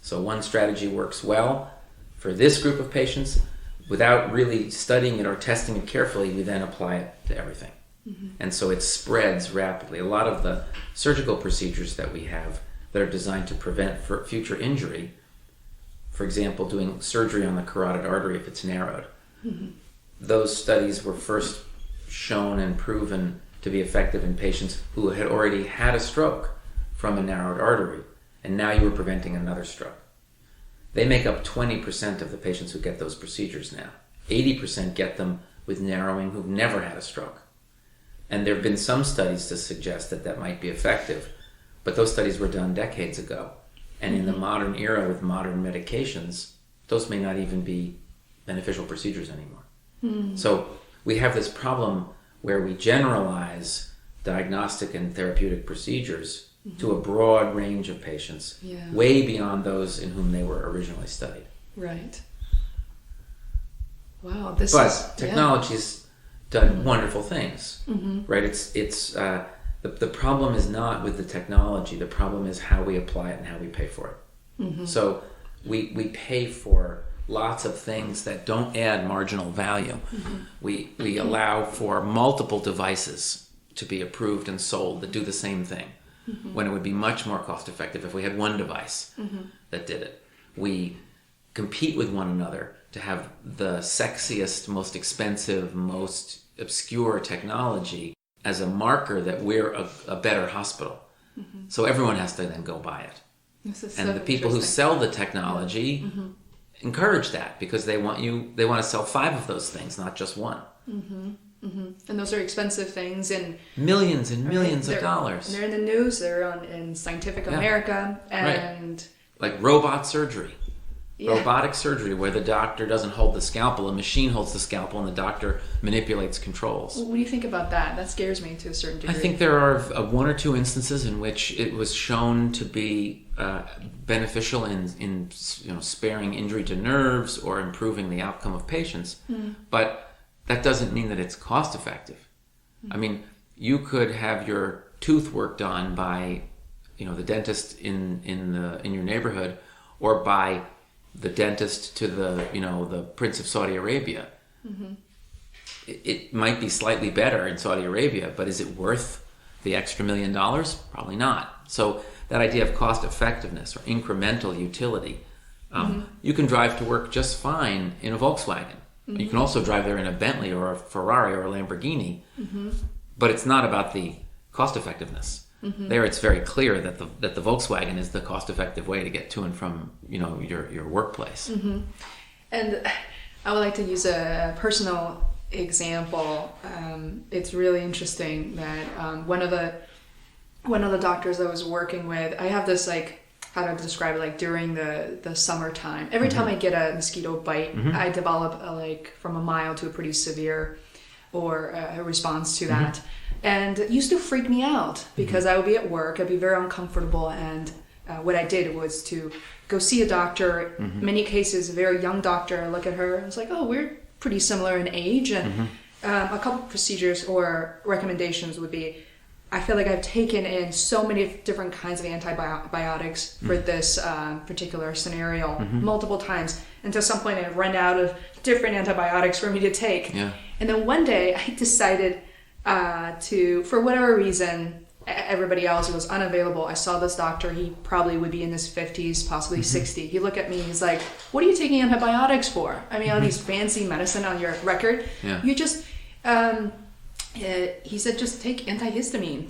So one strategy works well for this group of patients. Without really studying it or testing it carefully, we then apply it to everything. And so it spreads rapidly. A lot of the surgical procedures that we have that are designed to prevent future injury, for example, doing surgery on the carotid artery if it's narrowed, those studies were first shown and proven to be effective in patients who had already had a stroke from a narrowed artery, and now you were preventing another stroke. They make up 20% of the patients who get those procedures now. 80% get them with narrowing who've never had a stroke. And there have been some studies to suggest that that might be effective, but those studies were done decades ago. And in the modern era with modern medications, those may not even be beneficial procedures anymore. So we have this problem where we generalize diagnostic and therapeutic procedures to a broad range of patients, way beyond those in whom they were originally studied. Right. Wow, But technology's done wonderful things, right? It's the problem is not with the technology. The problem is how we apply it and how we pay for it. So we pay for lots of things that don't add marginal value. We allow for multiple devices to be approved and sold that do the same thing, when it would be much more cost effective if we had one device that did it. We compete with one another to have the sexiest, most expensive, most obscure technology as a marker that we're a better hospital. So everyone has to then go buy it. And the people who sell the technology encourage that, because they want to sell 5 of those things, not just one. And those are expensive things, and millions and millions of dollars. They're in the news. They're in Scientific America, and like robot surgery. Robotic surgery, where the doctor doesn't hold the scalpel, a machine holds the scalpel, and the doctor manipulates controls. What do you think about that? That scares me to a certain degree. I think there are 1 or 2 instances in which it was shown to be beneficial in sparing injury to nerves or improving the outcome of patients, but that doesn't mean that it's cost effective. I mean, you could have your tooth worked on by the dentist in your neighborhood, or by the dentist to the Prince of Saudi Arabia. it might be slightly better in Saudi Arabia, but is it worth the extra $1 million? Probably not. So that idea of cost effectiveness or incremental utility, you can drive to work just fine in a Volkswagen. You can also drive there in a Bentley or a Ferrari or a Lamborghini, but it's not about the cost effectiveness. There, it's very clear that the Volkswagen is the cost effective way to get to and from your workplace. And I would like to use a personal example. It's really interesting that one of the doctors I was working with, I have this how to describe it, during the summertime. Every time I get a mosquito bite, I develop from a mild to a pretty severe or a response to that. And it used to freak me out because I would be at work, I'd be very uncomfortable, and what I did was to go see a doctor. Many cases, a very young doctor. I look at her, and it's like, oh, we're pretty similar in age. And a couple procedures or recommendations would be, I feel like I've taken in so many different kinds of antibiotics for this particular scenario multiple times. And to some point, I've run out of different antibiotics for me to take. Yeah. And then one day, I decided to, for whatever reason, everybody else was unavailable. I saw this doctor. He probably would be in his 50s, possibly 60. He looked at me. He's like, what are you taking antibiotics for? I mean, all these fancy medicine on your record. Yeah. You just... he said, just take antihistamine.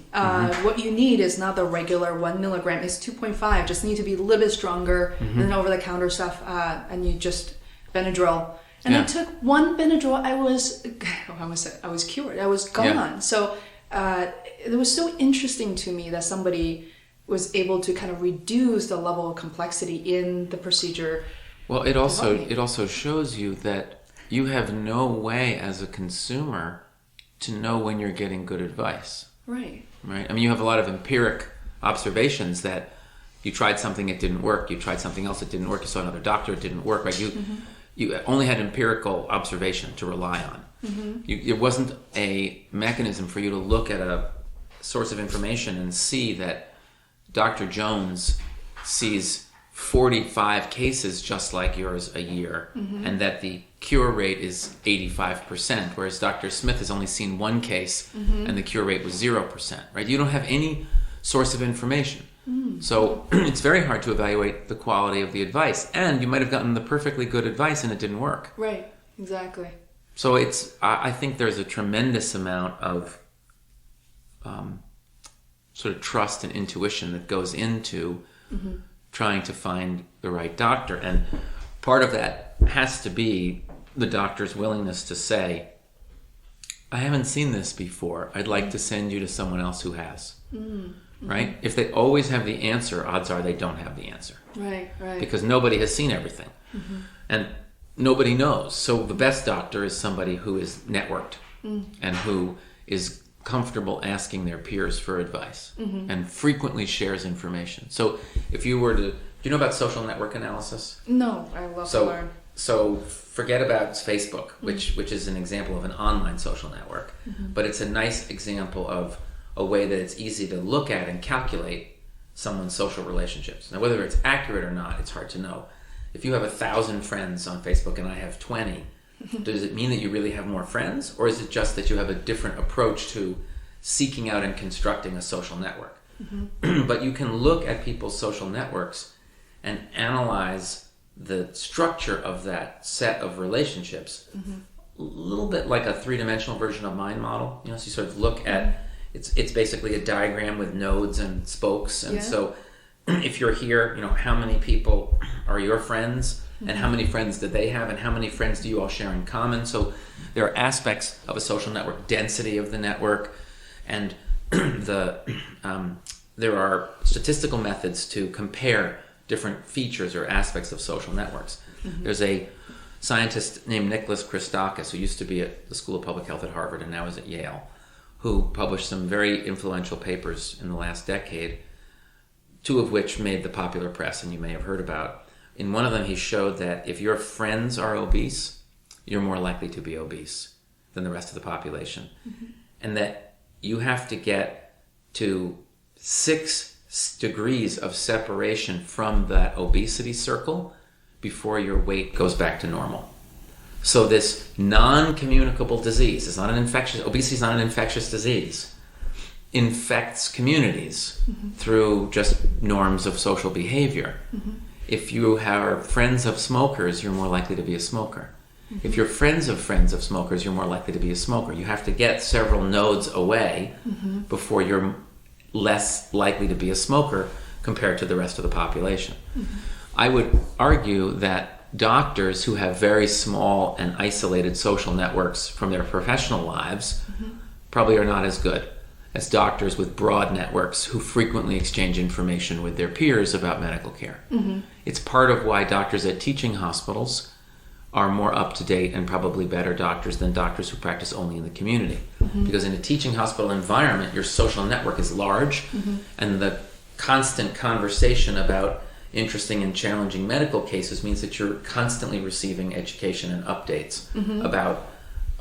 What you need is not the regular 1 milligram. It's 2.5. Just need to be a little bit stronger than over-the-counter stuff. And you just Benadryl. And I took one Benadryl. I was cured. I was gone. Yeah. So it was so interesting to me that somebody was able to kind of reduce the level of complexity in the procedure. Well, it also shows you that you have no way as a consumer to know when you're getting good advice. Right. I mean, you have a lot of empiric observations that you tried something, it didn't work. You tried something else, it didn't work. You saw another doctor, it didn't work. Right? You only had empirical observation to rely on. It wasn't a mechanism for you to look at a source of information and see that Dr. Jones sees 45 cases just like yours a year, and that the cure rate is 85%, whereas Dr. Smith has only seen one case and the cure rate was 0%, right? You don't have any source of information. So it's very hard to evaluate the quality of the advice, and you might have gotten the perfectly good advice and it didn't work. Right, exactly. So I think there's a tremendous amount of sort of trust and intuition that goes into trying to find the right doctor. And part of that has to be the doctor's willingness to say, I haven't seen this before. I'd like to send you to someone else who has. Right? If they always have the answer, odds are they don't have the answer. Right. Because nobody has seen everything. And nobody knows. So the best doctor is somebody who is networked and who is comfortable asking their peers for advice and frequently shares information. So if you were to... Do you know about social network analysis? No, I love to learn. So forget about Facebook, which is an example of an online social network. But it's a nice example of a way that it's easy to look at and calculate someone's social relationships. Now, whether it's accurate or not, it's hard to know. If you have 1,000 friends on Facebook and I have 20, does it mean that you really have more friends? Or is it just that you have a different approach to seeking out and constructing a social network? But you can look at people's social networks and analyze the structure of that set of relationships a little bit like a three-dimensional version of mind model. So you sort of look at... It's basically a diagram with nodes and spokes. And so if you're here, how many people are your friends and how many friends do they have and how many friends do you all share in common? So there are aspects of a social network, density of the network, and there are statistical methods to compare different features or aspects of social networks. There's a scientist named Nicholas Christakis who used to be at the School of Public Health at Harvard and now is at Yale, who published some very influential papers in the last decade, two of which made the popular press and you may have heard about. In one of them, he showed that if your friends are obese, you're more likely to be obese than the rest of the population. And that you have to get to 6 degrees of separation from that obesity circle before your weight goes back to normal. So this non-communicable disease is not an infectious, obesity is not an infectious disease, infects communities through just norms of social behavior. If you are friends of smokers, you're more likely to be a smoker. If you're friends of smokers, you're more likely to be a smoker. You have to get several nodes away before you're less likely to be a smoker compared to the rest of the population. I would argue that doctors who have very small and isolated social networks from their professional lives probably are not as good as doctors with broad networks who frequently exchange information with their peers about medical care. It's part of why doctors at teaching hospitals are more up-to-date and probably better doctors than doctors who practice only in the community. Because in a teaching hospital environment, your social network is large, and the constant conversation about interesting and challenging medical cases means that you're constantly receiving education and updates about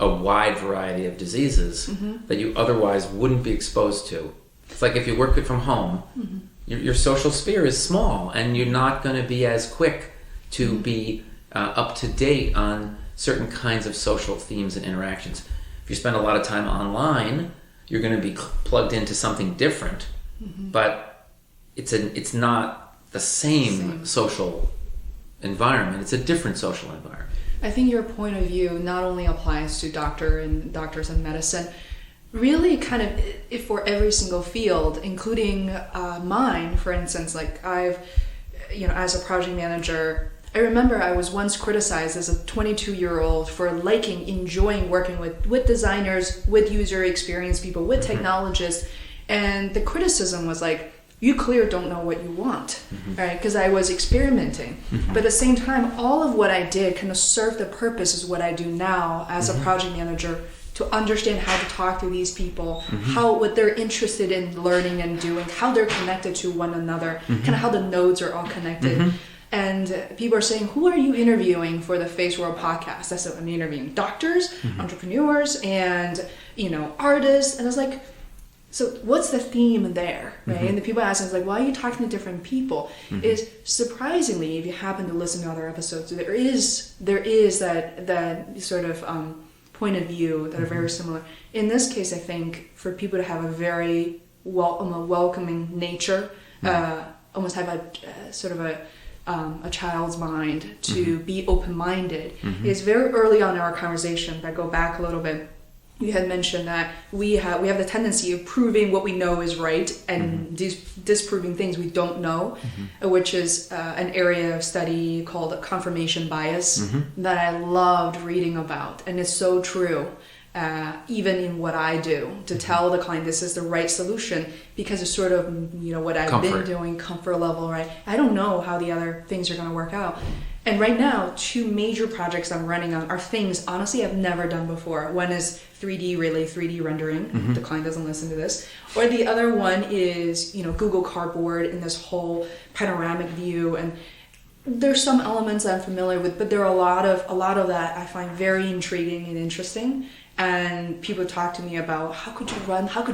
a wide variety of diseases that you otherwise wouldn't be exposed to. It's like if you work from home, your social sphere is small, and you're not going to be as quick to be up to date on certain kinds of social themes and interactions. If you spend a lot of time online, you're going to be plugged into something different, but it's not the same social environment. It's a different social environment. I think your point of view not only applies to doctors in medicine, really kind of for every single field, including mine, for instance. Like I've, as a project manager, I remember I was once criticized as a 22-year-old for enjoying working with designers, with user experience people, with technologists, and the criticism was like, you clearly don't know what you want, right? Because I was experimenting. But at the same time, all of what I did kind of served the purpose is what I do now as a project manager, to understand how to talk to these people, what they're interested in learning and doing, how they're connected to one another, kind of how the nodes are all connected. And people are saying, who are you interviewing for the Feisworld podcast? I said, I'm interviewing doctors, entrepreneurs, and artists. And I was like, so what's the theme there, right? And the people asking is like, why are you talking to different people? Is surprisingly, if you happen to listen to other episodes, there is that sort of point of view that are very similar. In this case, I think for people to have a very welcoming nature, almost have a sort of a child's mind, to be open-minded. Is very early on in our conversation, if I go back a little bit, you had mentioned that we have the tendency of proving what we know is right and disproving things we don't know, which is an area of study called confirmation bias that I loved reading about. And it's so true, even in what I do, to tell the client this is the right solution, because it's sort of, what I've been doing, comfort level, right? I don't know how the other things are going to work out. And right now, 2 major projects I'm running on are things, honestly, I've never done before. One is 3D rendering. The client doesn't listen to this. Or the other one is, Google Cardboard in this whole panoramic view. And there's some elements I'm familiar with, but there are a lot of that I find very intriguing and interesting. And people talk to me about, how could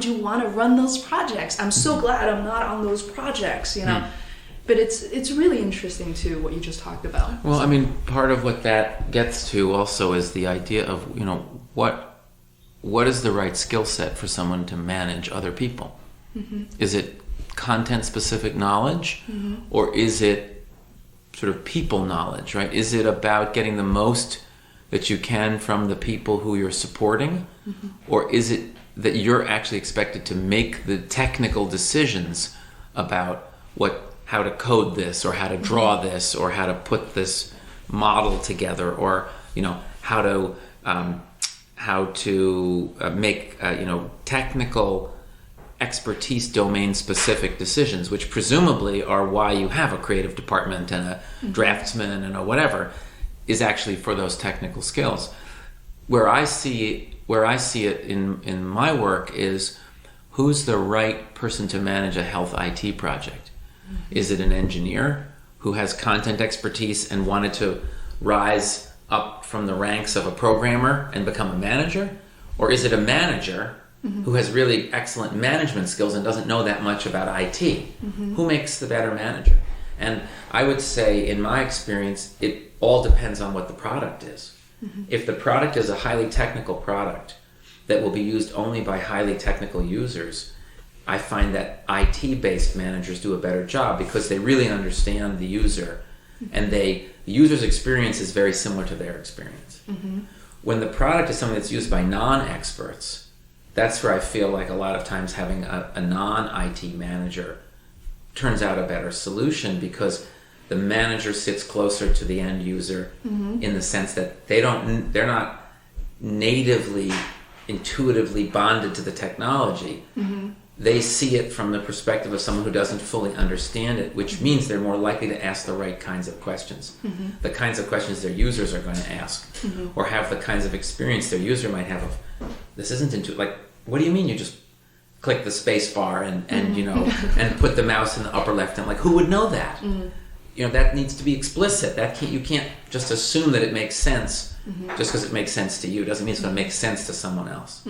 you want to run those projects? I'm so glad I'm not on those projects, But it's really interesting too, what you just talked about. Well, I mean, part of what that gets to also is the idea of, what is the right skill set for someone to manage other people? Is it content-specific knowledge, or is it sort of people knowledge, right? Is it about getting the most that you can from the people who you're supporting, or is it that you're actually expected to make the technical decisions about how to code this, or how to draw this, or how to put this model together, or how to make technical expertise, domain specific decisions, which presumably are why you have a creative department and a draftsman and a whatever, is actually for those technical skills. Where I see it in my work is, who's the right person to manage a health IT project? Is it an engineer who has content expertise and wanted to rise up from the ranks of a programmer and become a manager? Or is it a manager who has really excellent management skills and doesn't know that much about IT? Who makes the better manager? And I would say, in my experience, it all depends on what the product is. If the product is a highly technical product that will be used only by highly technical users, I find that IT-based managers do a better job because they really understand the user, and the user's experience is very similar to their experience. When the product is something that's used by non-experts, that's where I feel like a lot of times having a non-IT manager turns out a better solution, because the manager sits closer to the end user in the sense that they're not natively, intuitively bonded to the technology. They see it from the perspective of someone who doesn't fully understand it, which means they're more likely to ask the right kinds of questions. The kinds of questions their users are going to ask, or have the kinds of experience their user might have of, this isn't intuitive. Like, what do you mean you just click the space bar and and put the mouse in the upper left hand? Like, who would know that? That needs to be explicit. You can't just assume that it makes sense just because it makes sense to you. It doesn't mean it's going to make sense to someone else.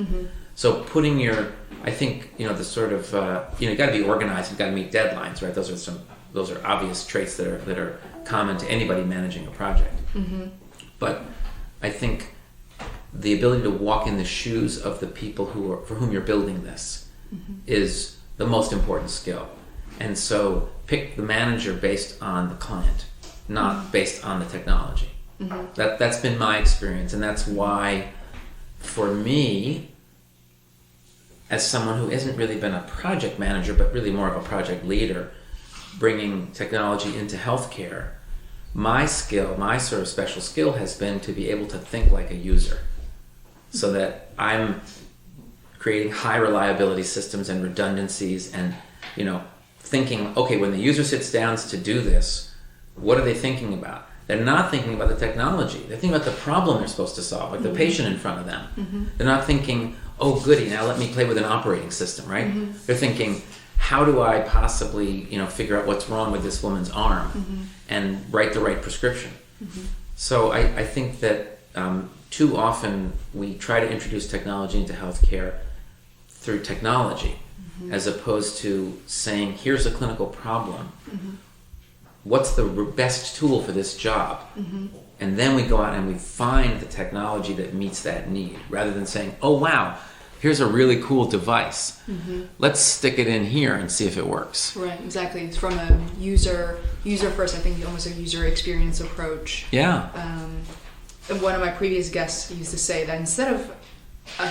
So putting I think, the sort of, you got to be organized. You've got to meet deadlines, right? Those are obvious traits that are common to anybody managing a project. But I think the ability to walk in the shoes of the people for whom you're building this is the most important skill. And so pick the manager based on the client, not based on the technology. That's been my experience, and that's why, for me, as someone who hasn't really been a project manager, but really more of a project leader, bringing technology into healthcare, my sort of special skill has been to be able to think like a user, so that I'm creating high reliability systems and redundancies, and thinking, okay, when the user sits down to do this, what are they thinking about? They're not thinking about the technology. They're thinking about the problem they're supposed to solve, like the patient in front of them. They're not thinking, oh goody, now let me play with an operating system, right? They're thinking, how do I possibly figure out what's wrong with this woman's arm and write the right prescription? So I think that too often we try to introduce technology into healthcare through technology, as opposed to saying, here's a clinical problem. What's the best tool for this job? And then we go out and we find the technology that meets that need, rather than saying, oh wow, here's a really cool device. Let's stick it in here and see if it works. Right, exactly. It's from a user first, I think, almost a user experience approach. Yeah. One of my previous guests used to say that instead of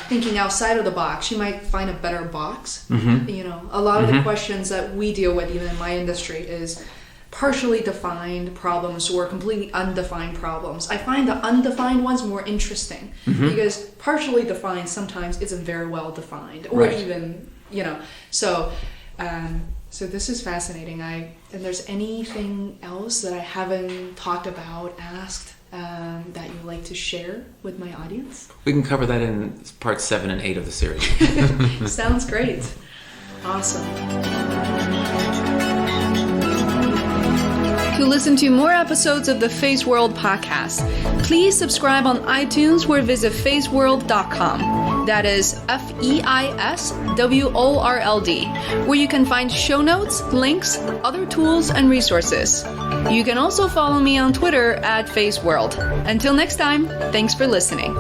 thinking outside of the box, you might find a better box. A lot of the questions that we deal with, even in my industry, is partially defined problems or completely undefined problems. I find the undefined ones more interesting because partially defined sometimes isn't very well defined, or even So this is fascinating. And there's anything else that I haven't talked about, asked, that you'd like to share with my audience? We can cover that in parts 7 and 8 of the series. Sounds great. Awesome. To listen to more episodes of the Feisworld podcast, please subscribe on iTunes or visit feisworld.com. That is FEISWORLD, where you can find show notes, links, other tools, and resources. You can also follow me on Twitter at Feisworld. Until next time, thanks for listening.